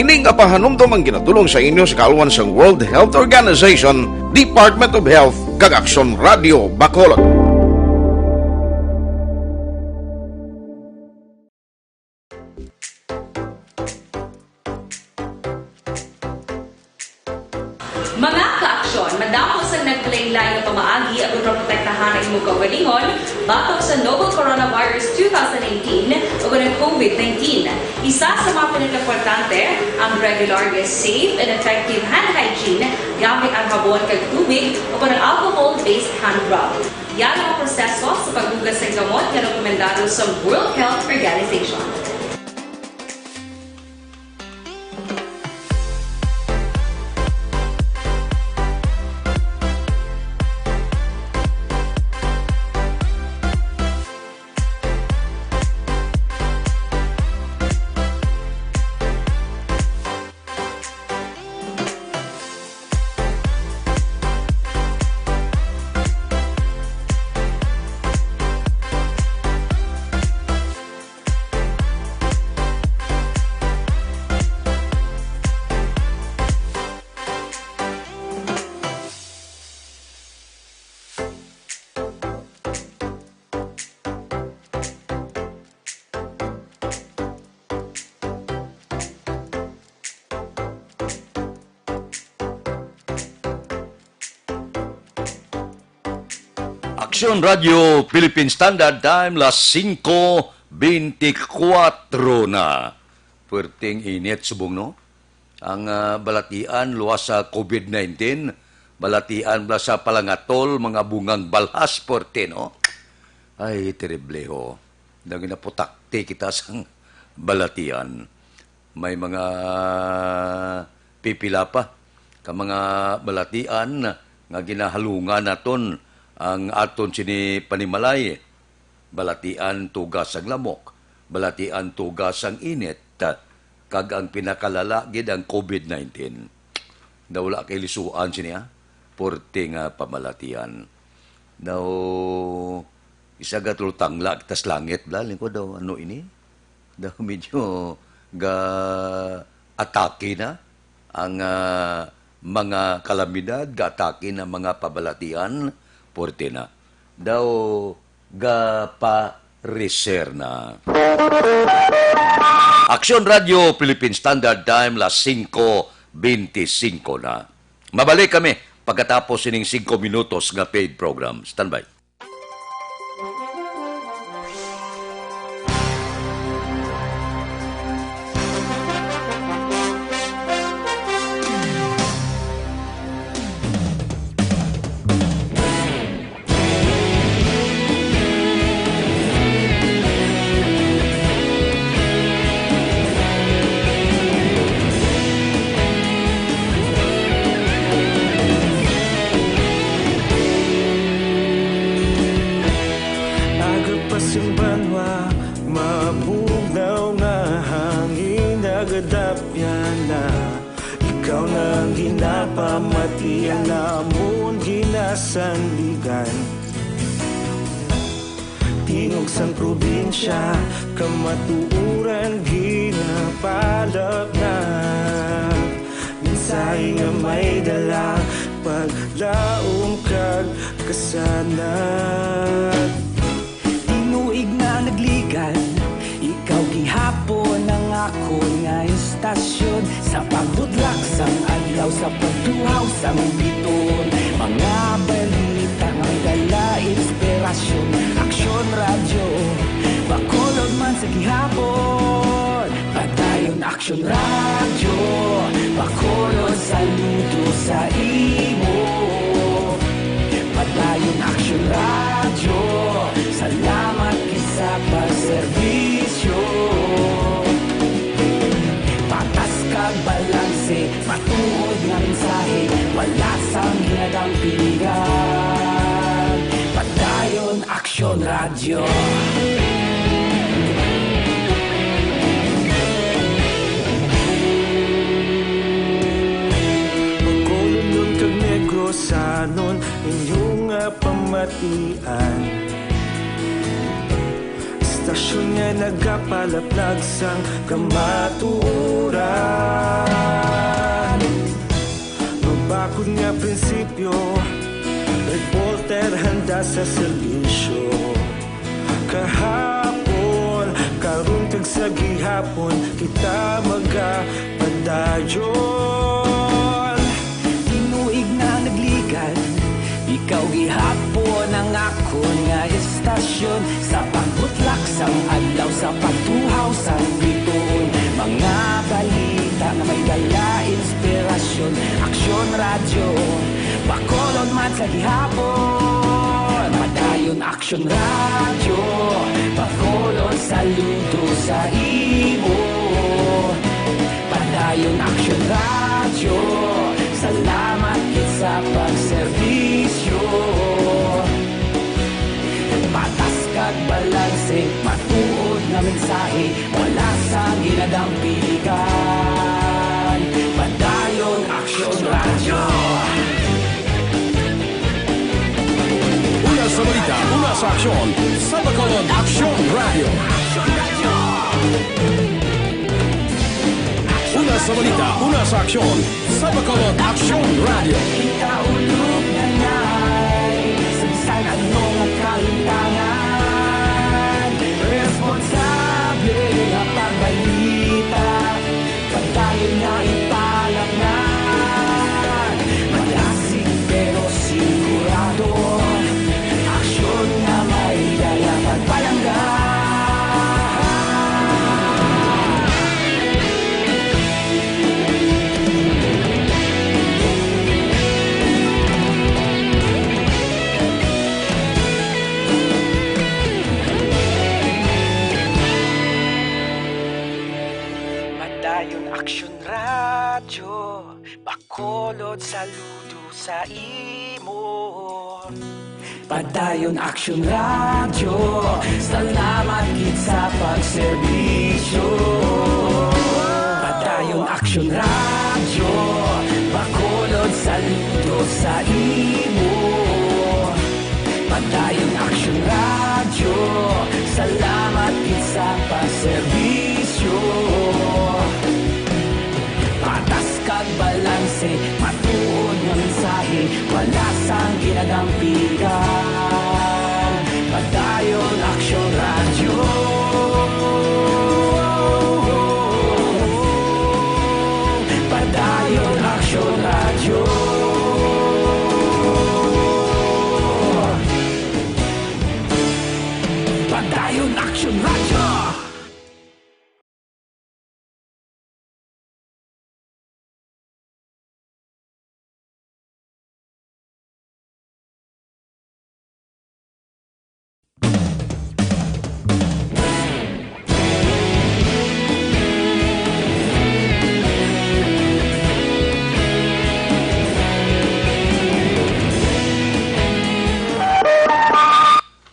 Ining apahanumdom ang ginatulong sa inyo sa kaluan sang World Health Organization, Department of Health, kag Aksyon Radio Bacolod. Mga ka-aksyon, madamos ang nagpalaylay na pamaagi at protektahan ang imong kaugalingon batok sa novel coronavirus 2018 o ng COVID-19. Isa sa mga pinaka-importante ang regular, safe, and effective hand hygiene gamit ang sabon kag tubig o ng alcohol-based hand rub. Yan ang proseso sa paghugas ng gamot na rekomendado sa World Health Organization. Aksyon Radio Philippine Standard Time, las 5:24 na. Puwerteng init subong, no? Ang balatian luwas sa COVID-19, balatian bala sa palangatol, mga bungang balhas, puwerte, no? Ay, terrible, ho. Naging naputakti kita sa balatian. May mga pipila pa ka mga balatian nga ginahalungan naton ang aton sini panimalay, balatian tugas ang lamok, balatian tugas ang init, kag ang pinakalala gid ang COVID-19. Dawla kay lisuan sini porte nga pamalatian. Daw isa gatlo tangla tas langit bla lingko daw ano ini? Daw medyo ga atake na ang mga kalamidad, ga atake na mga pabalatian. Porte na. Daw ga-pa-reser na. Aksyon Radio Philippine Standard Time, las 5:25 na. Mabalik kami pagkatapos ining 5 minutos nga paid program. Standby. Pamatian namon ginasandigan tingog sang probinsya kamatuuran ginapalap na minsay nga may dala paglaom kag kasanat tinuig na nagligan ikaw gihapon ang ako nga istasyon sa pagbudlak sang adlaw sa pagtuhaw sang biton mga balita ang dala inspirasyon Aksyon Radio Bacolod man sa gihapon padayon Aksyon Radio Bacolod saludo sa imo padayon Aksyon Radio salamat kisa pagserbisyo patas kag balanse matuod nga mensahe wala sang ginadampingan padayon Aksyon Radio. Magkulunod kag negrosanon inyong pamatian. Istasyon nga nagapalaplag sang kamaturan. Mabakod nga prinsipyo, reporter handa sa serbisyo. Kahapon, karon kag sa gihapon, kita magapadayon. Tinuig na nagligan, ikaw gihapon ang akon nga istasyon. Sa pagbutlak sang adlaw, sa pagtuhaw sang bituon, mga balita na may dala inspirasyon. Aksyon Radio, bakolon man sa gihapon. Padayon Aksyon Radio, bakolon saludo sa imo. Padayon Aksyon Radio, salamat kit sa pagserbisyo. Patas kag balanse, matuod na mensahe, wala sa ginadampilikan. Padayon Aksyon Radio. Una sa balita, una sa aksyon, sa Bacolod Aksyon Radio. Una sa balita, una sa aksyon, sa Bacolod Aksyon Radio. Kita ulog na na'y sansan anong kalintangan. Responsable na pagbalita, pagdayon na ipalaknan. Malasig pero sigurado, aksyon na may dala pagpalanggan. Padayon Aksyon Radio, bakolod saludo sa imo. Padayon Aksyon Radio, salamat kit sa pagserbisyo. Padayon Aksyon Radio, bakolod saludo sa imo. Padayon Aksyon Radio, salamat kit sa pagserbisyo. Patas kag balanse, matuod nga mensahe, wala sang ginadampigan. Padayon Aksyon Radio. Padayon Aksyon Radio. Padayon Aksyon Radio.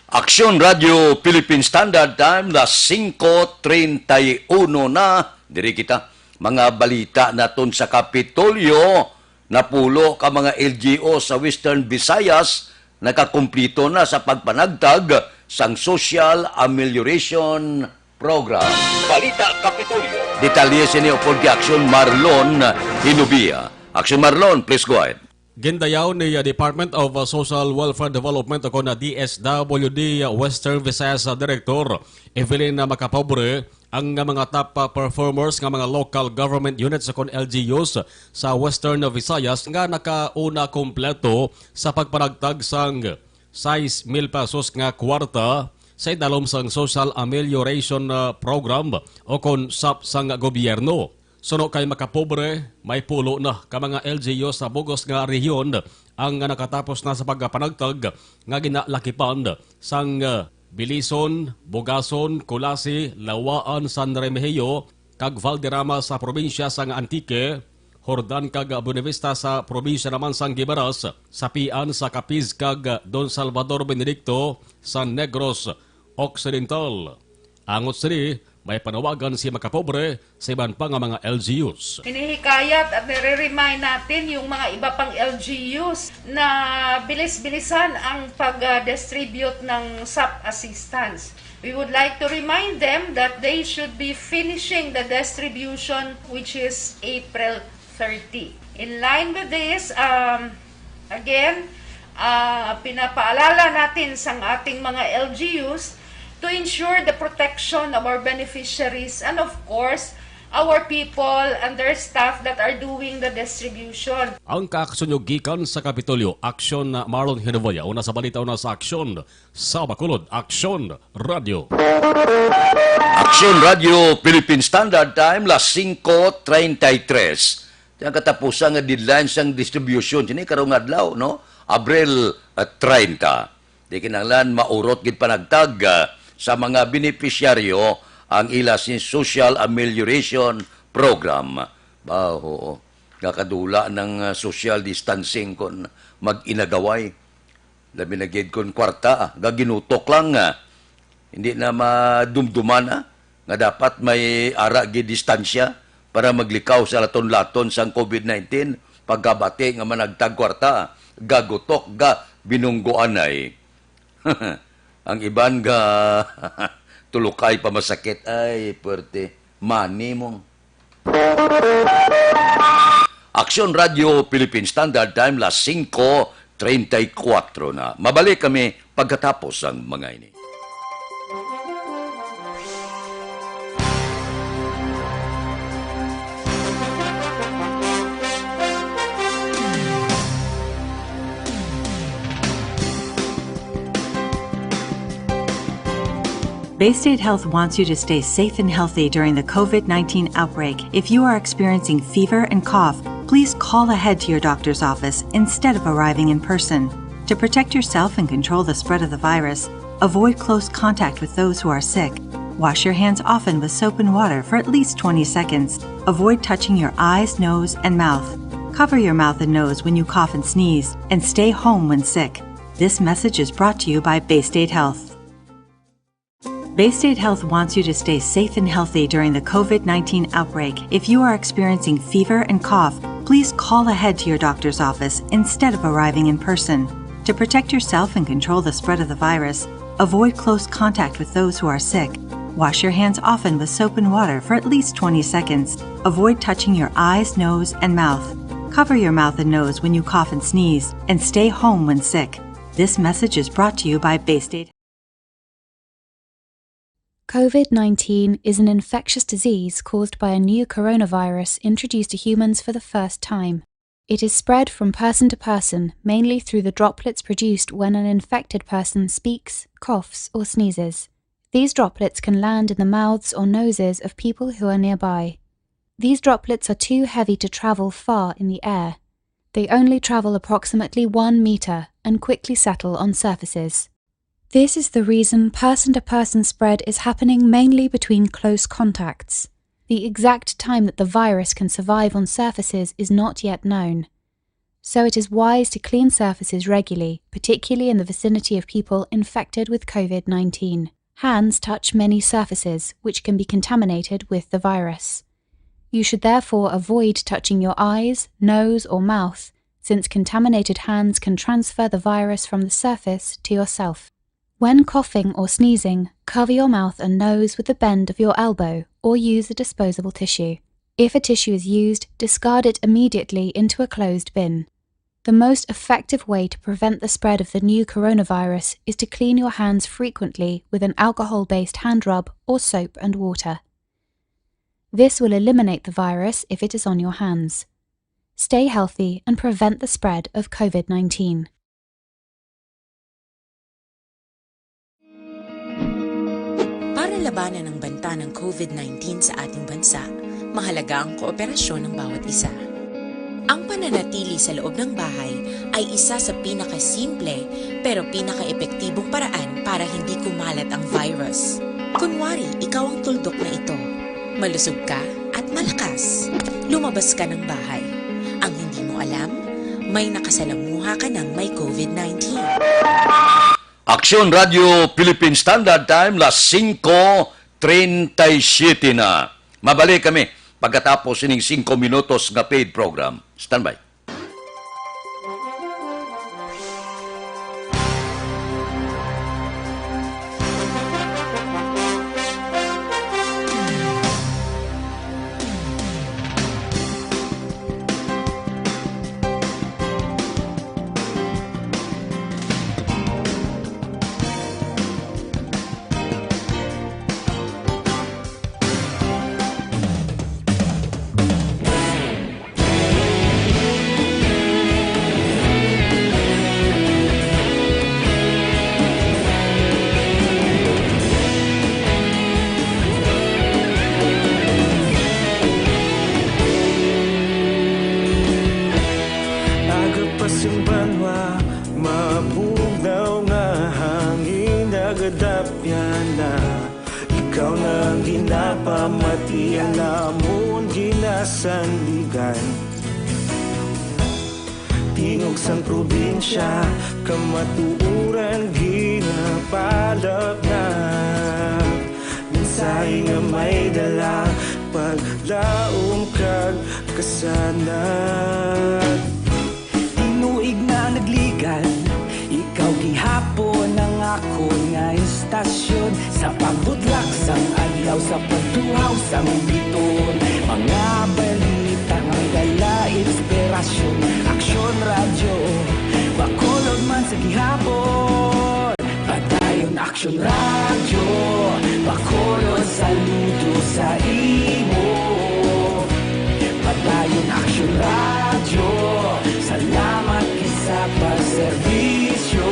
Aksyon Radio Philippine Standard Time na 5:31 na. Diri kita mga balita naton sa Kapitolyo. Napulo ka mga LGO sa Western Visayas nakakumplito na sa pagpanagtag sang Social Amelioration Program. Balita Kapitolyo. Detalye sini upod ki Aksyon Marlon Hinubia. Aksyon Marlon, please go ahead. Gindayaw ni Department of Social Welfare Development o na DSWD Western Visayas Director Evelyn Macapobre ang mga top performers ng mga local government units o LGUs sa Western Visayas nga nakauna kompleto sa pagpanagtag sang 6,000 pesos nga kwarta sa idalom sang Social Amelioration Program o kon SAP sang gobyerno. Suno kay Macapobre, may pulo na ka mga LGU sa bugos nga rehiyon ang nakatapos na sa pagpanagtag nga ginalakipan sang Bilison, Bugason, Kulasi, Lawaan, San Remigio, kag Valderrama sa probinsya sang Antique, Jordan kag Buenavista sa probinsya naman sang Gibaras, Sapian sa Capiz kag Don Salvador Benedicto sa Negros Occidental. Angot sini, may panawagan si makapobre sa iban pa nga mga LGUs. Hinihikayat at nire-remind natin yung mga iba pang LGUs na bilis-bilisan ang pag-distribute ng SAP assistance. We would like to remind them that they should be finishing the distribution, which is April 30. In line with this, again, pinapaalala natin sa ating mga LGUs to ensure the protection of our beneficiaries and of course, our people and their staff that are doing the distribution. Ang kaaksyon yung gikan sa Kapitolyo, Aksyon na Marlon Hinovaya. Una sa balita, una sa Aksyon sa Bacolod, Aksyon Radio. Aksyon Radio, Philippine Standard Time, las 5:33. Ang katapusan nga deadline sang distribution. Sini karong adlaw, no? Abril 30. Di kinahanglan maurot gid panagtag sa mga benepisyaryo ang ila sin Social Amelioration Program. Baho, nakadula ng social distancing kon mag-inagaway. Labi na gid kon kwarta, gaginutok lang nga. Hindi na madumduman nga dapat may ara gid distansya para maglikaw sa laton-laton sang COVID-19 pagkabati nga managtag kwarta, gagutok ga binunggoanay. Ang iban ga tulukay pa masakit. Ay, pwerte. Mani mong. Aksyon Radio, Philippine Standard Time, las 5:34 na. Mabalik kami pagkatapos ang mga ini. Baystate Health wants you to stay safe and healthy during the COVID-19 outbreak. If you are experiencing fever and cough, please call ahead to your doctor's office instead of arriving in person. To protect yourself and control the spread of the virus, avoid close contact with those who are sick. Wash your hands often with soap and water for at least 20 seconds. Avoid touching your eyes, nose, and mouth. Cover your mouth and nose when you cough and sneeze, and stay home when sick. This message is brought to you by Baystate Health. Baystate Health wants you to stay safe and healthy during the COVID-19 outbreak. If you are experiencing fever and cough, please call ahead to your doctor's office instead of arriving in person. To protect yourself and control the spread of the virus, avoid close contact with those who are sick. Wash your hands often with soap and water for at least 20 seconds. Avoid touching your eyes, nose, and mouth. Cover your mouth and nose when you cough and sneeze, and stay home when sick. This message is brought to you by Baystate. COVID-19 is an infectious disease caused by a new coronavirus introduced to humans for the first time. It is spread from person to person, mainly through the droplets produced when an infected person speaks, coughs, or sneezes. These droplets can land in the mouths or noses of people who are nearby. These droplets are too heavy to travel far in the air. They only travel approximately 1 meter and quickly settle on surfaces. This is the reason person-to-person spread is happening mainly between close contacts. The exact time that the virus can survive on surfaces is not yet known. So it is wise to clean surfaces regularly, particularly in the vicinity of people infected with COVID-19. Hands touch many surfaces, which can be contaminated with the virus. You should therefore avoid touching your eyes, nose, or mouth, since contaminated hands can transfer the virus from the surface to yourself. When coughing or sneezing, cover your mouth and nose with the bend of your elbow or use a disposable tissue. If a tissue is used, discard it immediately into a closed bin. The most effective way to prevent the spread of the new coronavirus is to clean your hands frequently with an alcohol-based hand rub or soap and water. This will eliminate the virus if it is on your hands. Stay healthy and prevent the spread of COVID-19. Para labanan ang banta ng COVID-19 sa ating bansa, mahalaga ang kooperasyon ng bawat isa. Ang pananatili sa loob ng bahay ay isa sa pinakasimple pero pinaka-epektibong paraan para hindi kumalat ang virus. Kunwari, ikaw ang tuldok na ito. Malusog ka at malakas. Lumabas ka ng bahay. Ang hindi mo alam, may nakasalamuha ka ng may COVID-19. Aksyon Radio Philippine Standard Time, las 5:37 na. Mabalik kami pagkatapos ining 5 minutos nga paid program. Standby. Ikaw nang ginapamatian namon ginasandigan. Tingog sang probinsya kamatuuran ginapalap na. Minsay nga may dala paglaom kag kasanat. Tinuig na nagligan, ikaw gihapon ang ako nga istasyon. Sa pagbudlak sang adlaw, sa pagtuhaw sang biton. Mga balita nga dala inspirasyon. Aksyon radyo, bakolod man sa gihapon. Padayon aksyon radyo, bakolod saludo sa imo. Padayon aksyon radyo, salamat kisa pagserbisyo.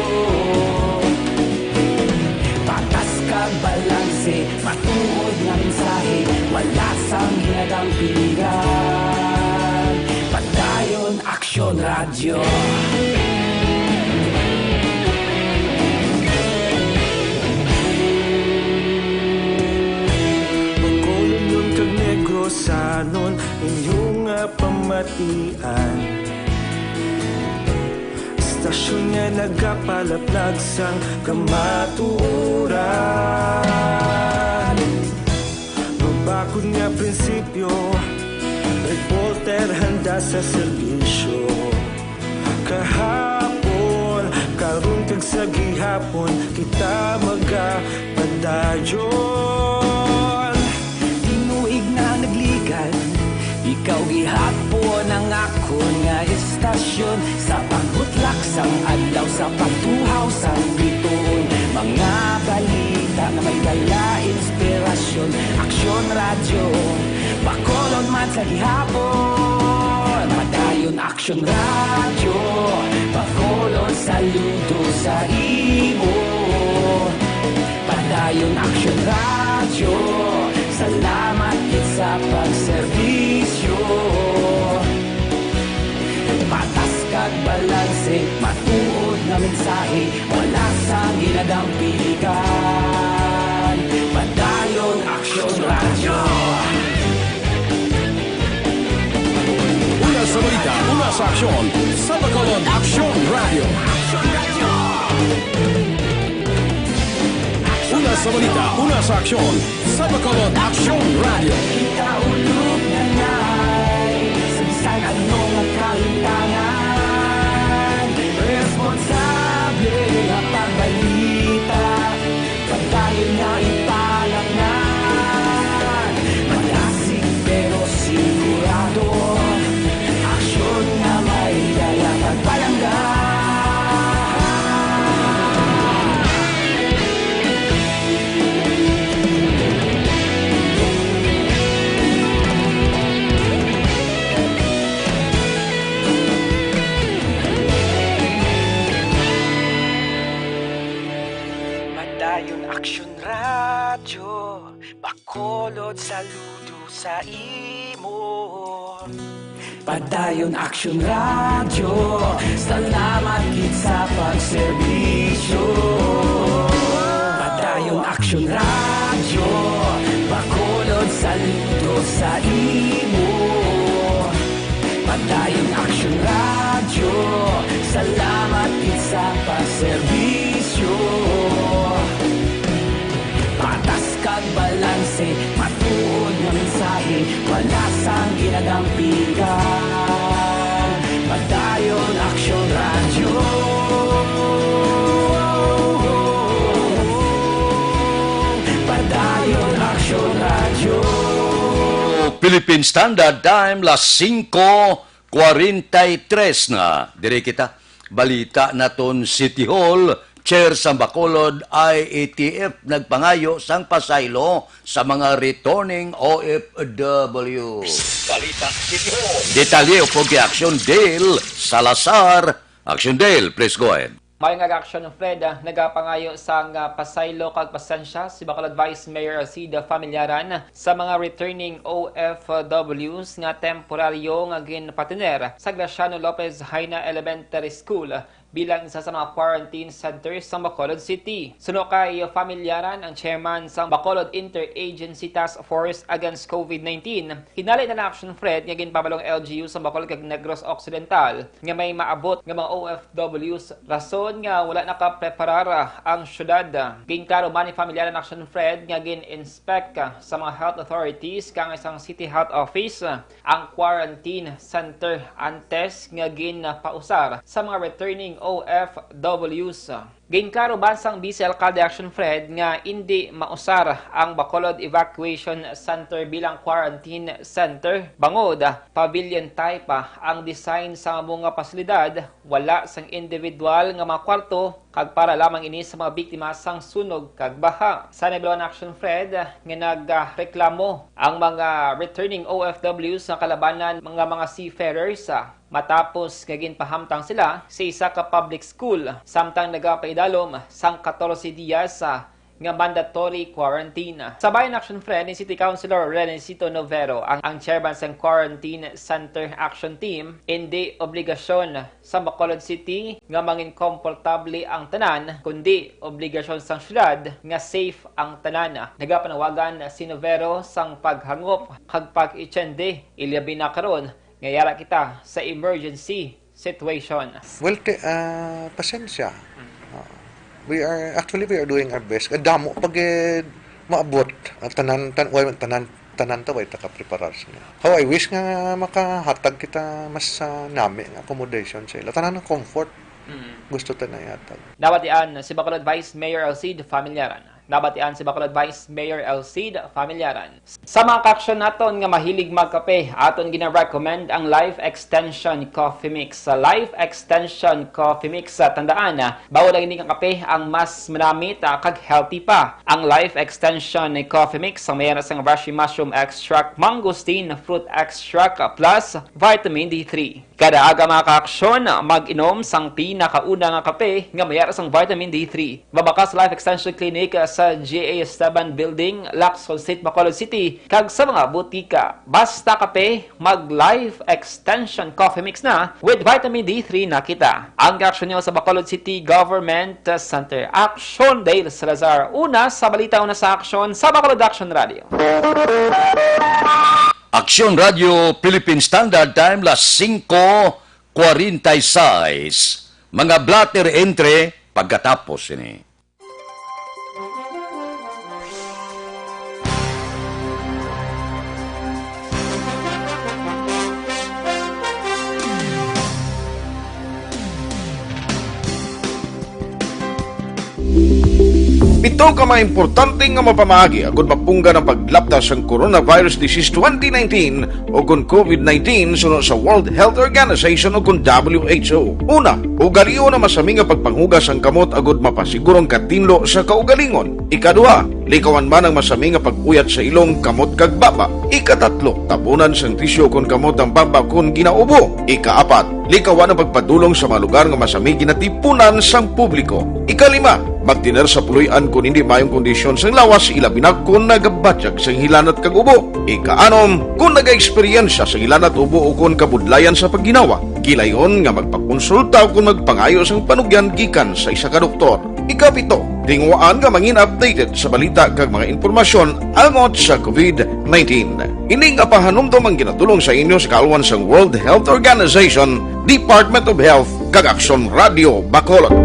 Patas kag balanse, matuod nga mensahe, wala sang hinadang piligan. Padayon aksyon radyo. Pagkolon kag negosanon inyong pamatian. Stasyon nga nagapalaplag sang kamatuuran. Mabakod nga prinsipyo, reporter handa sa serbisyo. Kahapon, karong kag sa gihapon, kita magapadayon. Tinuig na nagligan, ikaw gihapon ang ako nga istasyon. Sa pagbutlak sang adlaw, sa pagtuhaw sang biton. Mga balita na may dala inspirasyon. Aksyon radyo, bakolod man sa gihapon. Padayon aksyon radyo, bakolod saludo sa imo. Padayon aksyon radyo, salamat sa pagserbisyo. Patas kag balanse, matuod na mensahe, wala sang ginadang piligan. Padayon aksyon radyo. Una sa balita, una sa aksyon, sa Bacolod Aksyon Radio. Una sa balita, una sa aksyon, sa Bacolod Aksyon Radio. Ikaulog na ngay, sabisan anong ang kalintangan. Responsable na pagbalita, pagdayon na ipalaknan. Malasig pero sigurado, aksyon na may dala pagpalanggan. Padayon aksyon radyo, bakolod saludo sa imo. Padayon aksyon radyo, salamat gid sa pagserbisyo. Padayon aksyon radyo, bakolod saludo sa imo. Padayon kalampigan. Padayon Aksyon Radio. Padayon Aksyon Radio. Philippine Standard Time, las 5:43 na. Dire kita, balita naton City Hall, Chair sang Bacolod IATF nagpangayo sang pasaylo sa mga returning OFW. Balita City Hall. Detalye o kay Action Dale Salazar. Action Dale, please go ahead. May nga-action ng Fred, nagapangayo sa pasaylo kag pasensya si Bacolod Vice Mayor Alcida Familiaran sa mga returning OFWs nga temporaryo nga ginpatiner sa Graciano Lopez Haina Elementary School bilang isa sa mga quarantine centers sa Bacolod City. Suno kay Familiaran, ang chairman sa Bacolod Interagency Task Force Against COVID-19. Hinalay na action Fred nga ginpabalong LGU sa Bacolod kag Negros Occidental nga may maabot nga mga OFWs rason nga wala nakapreparara ang syudad. Ginklaro man ni Familiaran action Fred nga gin-inspect sa mga health authorities kang isang city health office ang quarantine center antes nga ginpausar sa mga returning OFWs. Ginklaro bansang Vice Alcalde Action Fred nga hindi mausar ang Bacolod Evacuation Center bilang quarantine center. Bangod, pavilion type ang design sa mga pasilidad, wala sang individual nga mga kwarto kag para lamang ini sa mga biktima sang sunog kag baha. Sa Nebulon Action Fred nga nagreklamo ang mga returning OFWs na kalabanan mga seafarers matapos nga ginpahamtang sila sa isa ka public school samtang nagapaidalom sang 14 días nga mandatory quarantine. Sa Bayan Action Friend ni City Councilor Renesito Novero, ang chairman sa Quarantine Center Action Team, hindi obligasyon sa Bacolod City nga mangin komportable ang tanan, kundi obligasyon sa syudad nga safe ang tanan. Nagapanawagan si Novero sang paghangop kag pag-ityende ilyabi na karon ngayara kita sa emergency situation. Well, pasensya. We are doing our best. Damo pag maabot ang tanan to way taka-preparar sila. How I wish nga makahatag kita mas nami nga accommodation sila. Tanan ng comfort. Gusto ta na yatag. Nabatian si Bacolod Vice Mayor Alcide Familiaran. Nabatian si Bacolod Vice Mayor Alcide Familiaran. Sa mga kaksyon naton nga mahilig magkape, aton gina-recommend ang Life Extension Coffee Mix. Sa Life Extension Coffee Mix, tandaan bawal lang ini ang kape ang mas manamit kag healthy pa. Ang Life Extension Coffee Mix ang mayroon sang Rashi Mushroom Extract, Mangosteen Fruit Extract plus Vitamin D3. Kada aga mga kaaksyon, mag-inom sang pinakauna nga kape nga mayroon sang Vitamin D3. Babakas Life Extension Clinic sa GA Esteban Building, Lacson State, Bacolod City, kag sa mga butika. Basta kape, mag-Life Extension Coffee Mix na with Vitamin D3 na kita. Ang aksyon nyo sa Bacolod City Government Center. Action Dale Salazar. Una sa balita, una sa aksyon sa Bacolod Action Radio. Action Radio Philippine Standard Time, las 5:46. Mga blatter entre pagkatapos ini. Ito ka mga importante nga mapamagi agud mapungga ng paglaptas ang Coronavirus Disease 2019 o kung COVID-19 sunod sa World Health Organization o kung WHO. Una, ugalion na masami nga pagpanghugas ang kamot agud mapasigurong katinlo sa kaugalingon. Ikadua, likawan man ang masami nga pag-uyat sa ilong kamot kag baba. Ikatatlo, tapunan sang tisyo kung kamot ang baba kung ginaubo. Ikaapat, likawan ang pagpadulong sa mga lugar nga masami ginatipunan sang publiko. Ikalima, magtiner sa puluyan kung hindi mayong kondisyon sang lawas, ilabi na kung nagabatyag sang hilanat kag ubo. Ikaanom, kung nag-experiensya sa hilanat ubo o kung kabudlayan sa pagginawa. Kilayon nga magpakonsulta o kung magpangayo sang panugyan gikan sa isa ka doktor. Ikapito, tingwaan nga mangin updated sa balita kag mga impormasyon angot sa COVID-19. Ini nga pahanumdom ang ginatulong sa inyo sa kalwan sang World Health Organization, Department of Health, kag Action Radio Bacolod.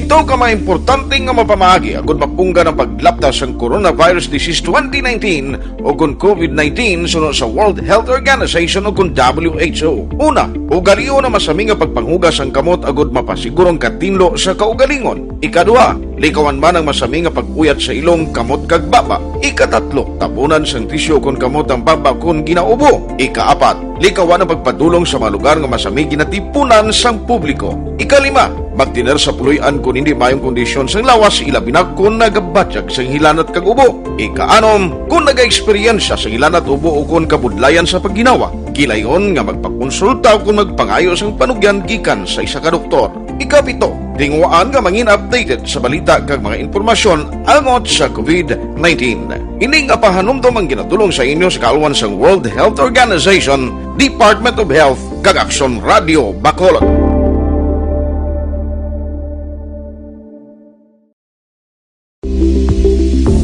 Ito ka mga importante nga mapamagi agud mapungga ng paglaptas ang Coronavirus Disease 2019 o kung COVID-19 sunod sa World Health Organization o kung WHO. Una, ugalion na masami nga pagpanghugas ang kamot agud mapasigurong katinlo sa kaugalingon. Ikadua, likawan man ang masami nga pag-uyat sa ilong kamot kag baba. Ikatatlo, tapunan sang tisyo kung kamot ang baba kung ginaubo. Ikaapat, likawan ang pagpadulong sa mga lugar nga masami ginatipunan sang publiko. Ikalima, magtiner sa puluyan kung hindi mayong kondisyon sang lawas ilabi na kung nagabatyag sang hilanat kag ubo. Ikaanom, kung nag-eksperyensya sang hilanat ubo o kung kabudlayan sa pagginawa. Gilayon nga magpakonsulta kung magpangayo sang panugyan gikan sa isa ka doktor. Ikapito, tingwaan nga mangin updated sa balita kag mga informasyon angot sa COVID-19. Ining apahanumdom ang ginatulong sa inyo sa kalwan sang World Health Organization, Department of Health kag Action Radio Bacolod.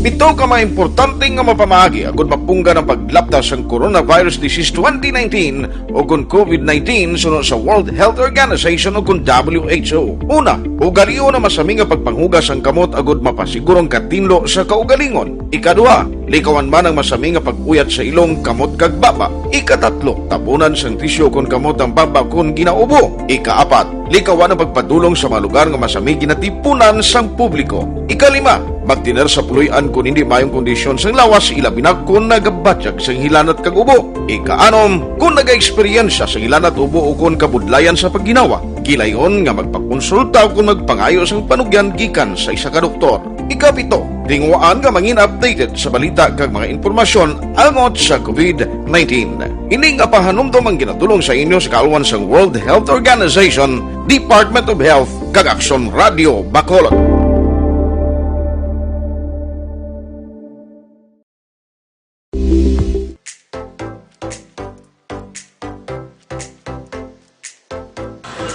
Ito ka mga importante nga mapamagi agud mapungga ng paglaptas ang Coronavirus Disease 2019 o kung COVID-19 sunod sa World Health Organization o kung WHO. Una, ugalion na masami nga pagpanghugas ang kamot agud mapasigurong katinlo sa kaugalingon. Ikadua, likawan man ang masami nga pag-uyat sa ilong kamot kag baba. Ikatatlo, tapunan sang tisyo kung kamot ang baba kung ginaubo. Ikaapat, likawan ang pagpadulong sa mga lugar nga masami ginatipunan sang publiko. Ikalima, magtiner sa puluyan kung hindi mayong kondisyon sang lawas ilabi na kung nagabatyag sang hilanat kag ubo. Ikaanom, kung nag-eksperyensya sang hilanat ubo o kung kabudlayan sa pagginawa. Gilayon nga magpakonsulta kung magpangayo sang panugyan gikan sa isa ka doktor. Ikapito, tingwaan nga mangin updated sa balita kag mga informasyon angot sa COVID-19. Ining apahanumdom ang ginatulong sa inyo sa kalwan sang World Health Organization, Department of Health kag Action Radio Bacolod.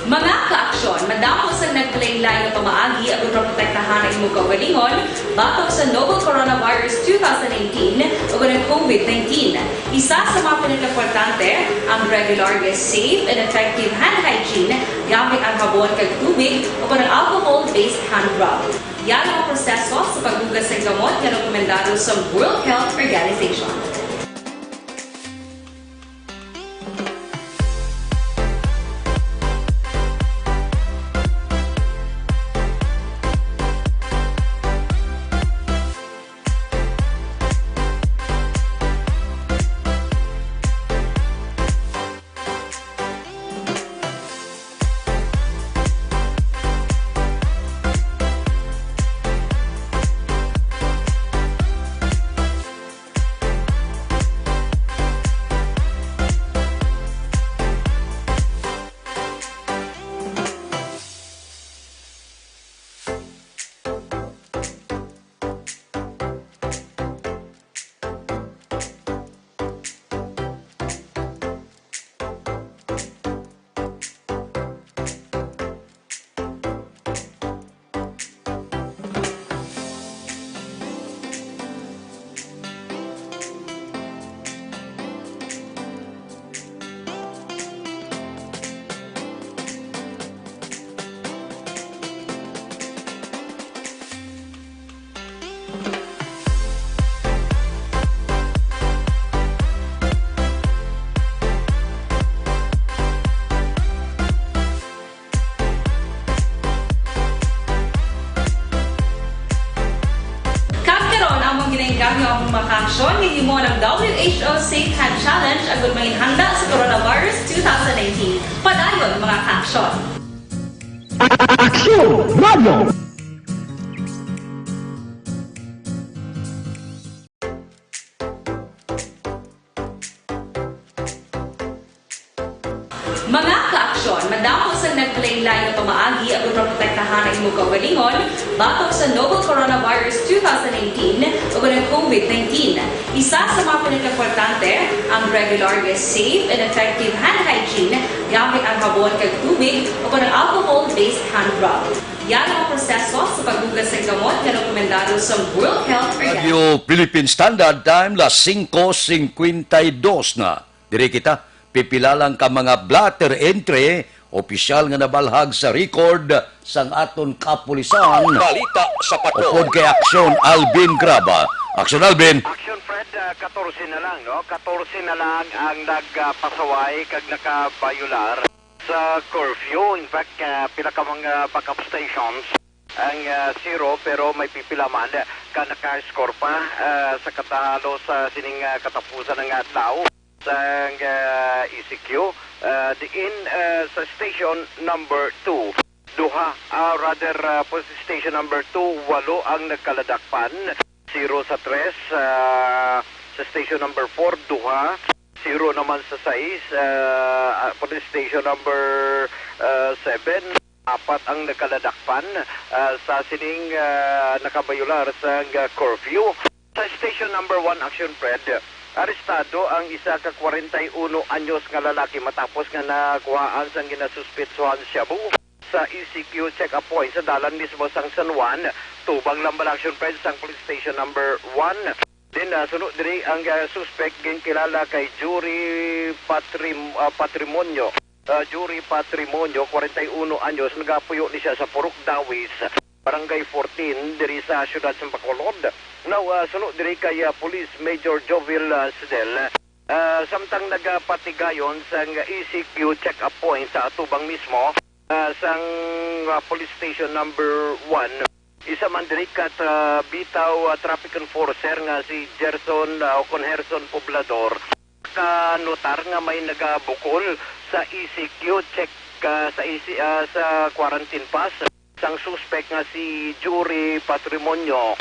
Mga kaaksyon, madamo sa nagpalaylay na pamaagi at protektahan ang imong kaugalingon batok sa novel coronavirus 2018 o ng COVID-19. Isa sa mga pinaka-importante ang regular, safe, and effective hand hygiene gamit ang habon kag tubig o ng alcohol-based hand rub. Yan ang proseso sa paghugas ng gamot na rekomendado sa World Health Organization. Ganyo ang makaksyon ni mo ng WHO Safe Hand Challenge agad may handa sa Coronavirus 2019. Padayon mga kaaksyon. Action Radio! Mga kaaksyon, madamo sa nagpalaylay na pamaagi at protektahan ang imong kaugalingon batok sa novel coronavirus 2018 o ng COVID-19. Isa sa mga pinaka-importante ang regular, safe, and effective hand hygiene gamit ang habon kag tubig o ng alcohol-based hand rub. Yan ang proseso sa paghugas ng gamot na rekomendado sa World Health Organization. Radio Philippine Standard Time, las 5:52 na. Dire kita, pipila lang ka mga blatter entry opisyal nga nabalhag sa record sang aton kapulisan. Balita sa patrol. Upod kay Aksyon Alvin Graba. Aksyon Alvin. Action Fred, 14 na lang, no? 14 na lang ang nagpasaway kag nakabayular sa curfew. In fact, pila ka mga backup stations ang zero pero may pipila man ka naka-score pa sa katalo sa sining katapusan ng adlaw sa ECQ. Diin sa station number 2. Duha, police station number 2, 8 ang nagkaladakpan. 0 sa 3, sa station number 4, duha. 0 naman sa 6, police station number 7, 4 ang nakaladakpan sa sining nakabayular sa curfew. Sa station number 1, Action Fred, arestado ang isa ka 41 anyos nga lalaki matapos nga nakuhaan sang ginasuspitsuhan Shabu sa ECQ check-up point sa dalan mismo sang San Juan. Tubang lambal Action Fred sang police station number 1. Then sunod diri ang suspect ginkilala kay Jury Patrimonio. Jury Patrimonio, 41 anyos, nagapuyo ni siya sa Purok Dawis, Barangay 14, diri sa siyudad sa Bacolod. Now, sunod diri kay Police Major Jovil Sidel, samtang nagapatigayon sa ECQ check-up point sa Atubang mismo, sang police station number 1. Isa man diri kat bitaw traffic enforcer nga si Gerson Conherson Poblador, notar nga may nagabukol sa ECQ check sa quarantine pass sang suspect nga si Jury Patrimonio.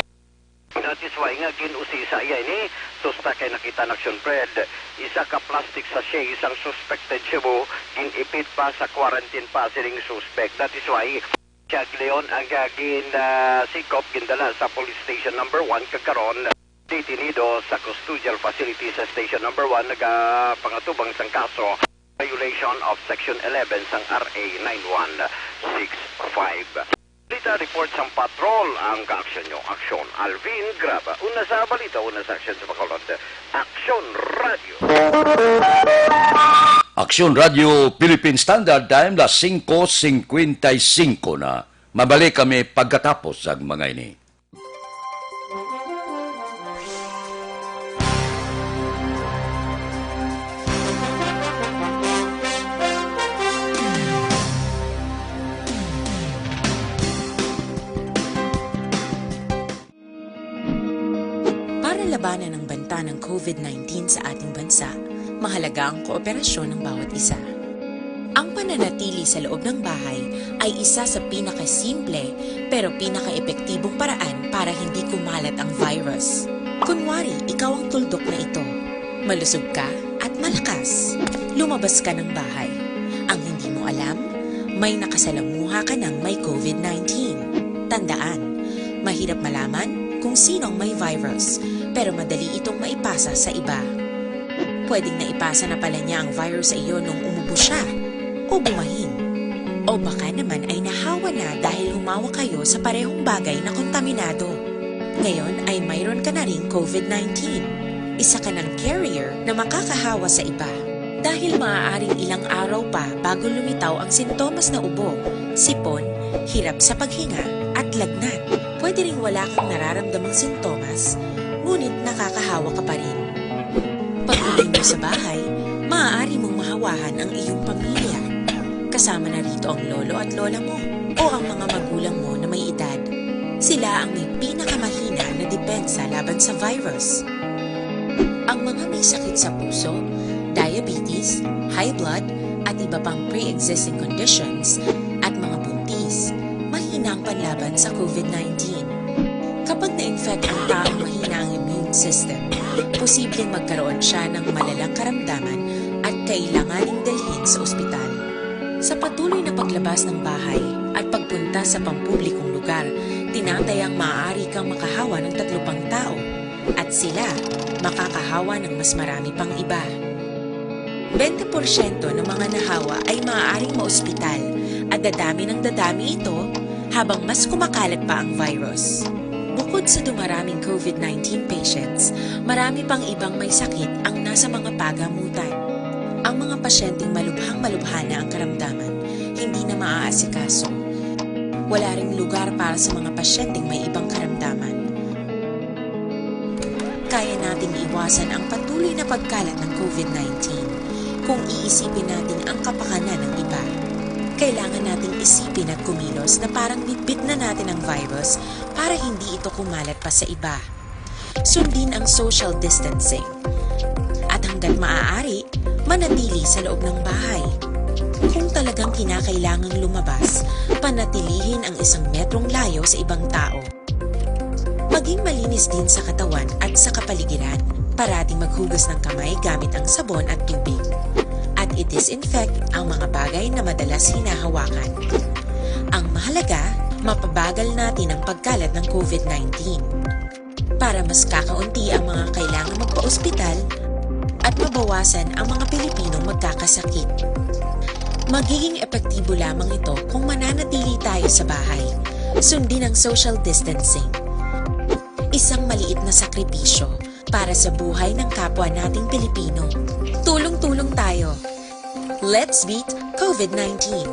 That is why nga ginusisa iya ini susta kay nakita na Action Fred. Isa ka plastic sachet sang suspected Shabu ginipit pa sa quarantine pass ring suspect. That is why siya Leon ang sikop gindala sa police station number 1 kagkaron detenido sa custodial facility sa station number 1 nagapangatubang sang kaso violation of section 11 sang RA 9165. Balita report sang patrol ang ka-aksyon nyo. Aksyon Alvin Graba. Una sa balita, una sa aksyon sa Bacolod. Aksyon Radio. Aksyon Radio Philippine Standard Time las 5:55 na. Mabalik kami pagkatapos ang mga ini. Labanan ng banta ng COVID-19 sa ating bansa, mahalaga ang kooperasyon ng bawat isa. Ang pananatili sa loob ng bahay ay isa sa pinakasimple pero pinaka-epektibong paraan para hindi kumalat ang virus. Kunwari, ikaw ang tuldok na ito. Malusog ka at malakas. Lumabas ka ng bahay. Ang hindi mo alam, may nakasalamuha ka ng may COVID-19. Tandaan, mahirap malaman kung sinong may virus, pero madali itong maipasa sa iba. Pwedeng naipasa na pala niya ang virus sa iyo nung umubo siya, o bumahin. O baka naman ay nahawa na dahil humawa kayo sa parehong bagay na kontaminado. Ngayon ay mayroon ka na ring COVID-19. Isa ka ng carrier na makakahawa sa iba. Dahil maaaring ilang araw pa bago lumitaw ang sintomas na ubo, sipon, hirap sa paghinga, at lagnat. Pwede ring wala kang nararamdamang sintomas, ngunit nakakahawa ka pa rin. Pag-uwi mo sa bahay, maaari mong mahawahan ang iyong pamilya. Kasama na rito ang lolo at lola mo o ang mga magulang mo na may edad. Sila ang may pinakamahina na depensa laban sa virus. Ang mga may sakit sa puso, diabetes, high blood, at iba pang pre-existing conditions, at mga buntis, mahina ang panlaban sa COVID-19. Kapag na-infect ang taong mahina ang immune system, posibleng magkaroon siya ng malalang karamdaman at kailanganing dalhin sa ospital. Sa patuloy na paglabas ng bahay at pagpunta sa pampublikong lugar, tinatayang maaari kang makahawa ng 3 pang tao at sila makakahawa ng mas marami pang iba. 20% ng mga nahawa ay maaaring maospital at dadami ng dadami ito habang mas kumakalat pa ang virus. Bukod sa dumaraming COVID-19 patients, marami pang ibang may sakit ang nasa mga pagamutan. Ang mga pasyenteng malubhang-malubha na ang karamdaman, hindi na maaasikaso. Wala ring lugar para sa mga pasyenteng may ibang karamdaman. Kaya nating iwasan ang patuloy na pagkalat ng COVID-19 kung iisipin natin ang kapakanan ng iba. Kailangan nating isipin at kumilos na parang bitbit na natin ang virus para hindi ito kumalat pa sa iba. Sundin ang social distancing. At hanggat maaari, manatili sa loob ng bahay. Kung talagang kinakailangang lumabas, panatilihin ang 1 metrong layo sa ibang tao. Maging malinis din sa katawan at sa kapaligiran. Parating maghugas ng kamay gamit ang sabon at tubig. At i-disinfect ang mga bagay na madalas hinahawakan. Ang mahalaga, mapabagal natin ang pagkalat ng COVID-19 para mas kakaunti ang mga kailangang magpa-ospital at mabawasan ang mga Pilipinong magkakasakit. Magiging epektibo lamang ito kung mananatili tayo sa bahay. Sundin ang social distancing. Isang maliit na sakripisyo para sa buhay ng kapwa nating Pilipino. Tulong-tulong tayo. Let's beat COVID-19.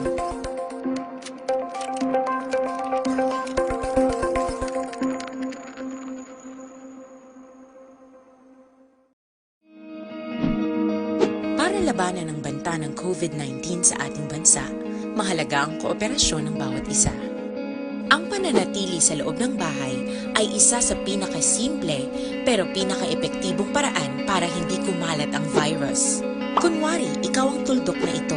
Para labanan ang banta ng COVID-19 sa ating bansa, mahalaga ang kooperasyon ng bawat isa. Ang pananatili sa loob ng bahay ay isa sa pinakasimple pero pinaka-epektibong paraan para hindi kumalat ang virus. Kunwari, ikaw ang tuldok na ito.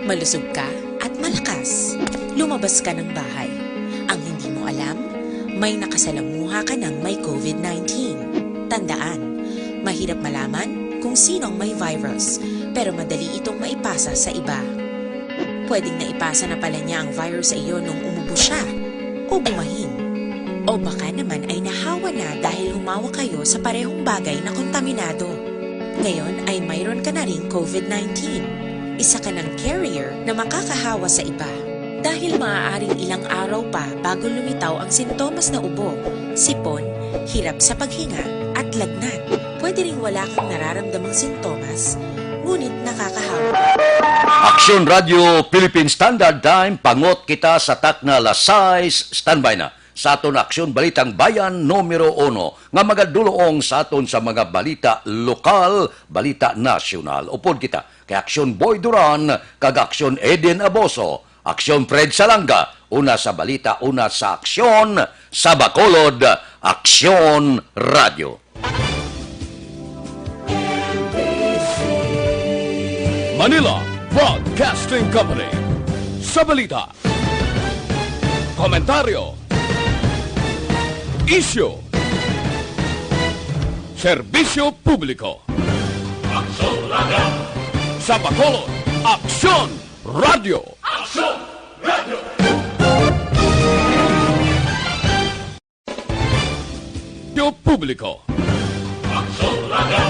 Malusog ka at malakas. Lumabas ka ng bahay. Ang hindi mo alam, may nakasalamuha ka ng may COVID-19. Tandaan, mahirap malaman kung sino ang may virus, pero madali itong maipasa sa iba. Pwedeng naipasa na pala niya ang virus sa iyo nung umubo siya o bumahin. O baka naman ay nahawa na dahil humawa kayo sa parehong bagay na kontaminado. Ngayon ay mayroon ka na rin COVID-19. Isa ka ng carrier na makakahawa sa iba. Dahil maaaring ilang araw pa bago lumitaw ang sintomas na ubo, sipon, hirap sa paghinga at lagnat. Pwede ring wala kang nararamdamang sintomas, ngunit nakakahawa. Aksyon Radio Philippine Standard Time, pangot kita sa takna alas 6, standby na. Sa aton Aksyon Balitang Bayan numero 1 nga magaduloong sa aton sa mga balita lokal, balita nasyonal. Upod kita kay Aksyon Boy Duran, kag Aksyon Eden Aboso, Aksyon Fred Salanga, una sa balita, una sa aksyon, sa Bacolod, Aksyon Radio. Manila Broadcasting Company. Sa balita, komentaryo, isyu, serbisyo publiko. Aksyon Radio! Sa Bacolod, Aksyon Radio! Aksyon Radio! Publiko. Aksyon Radio!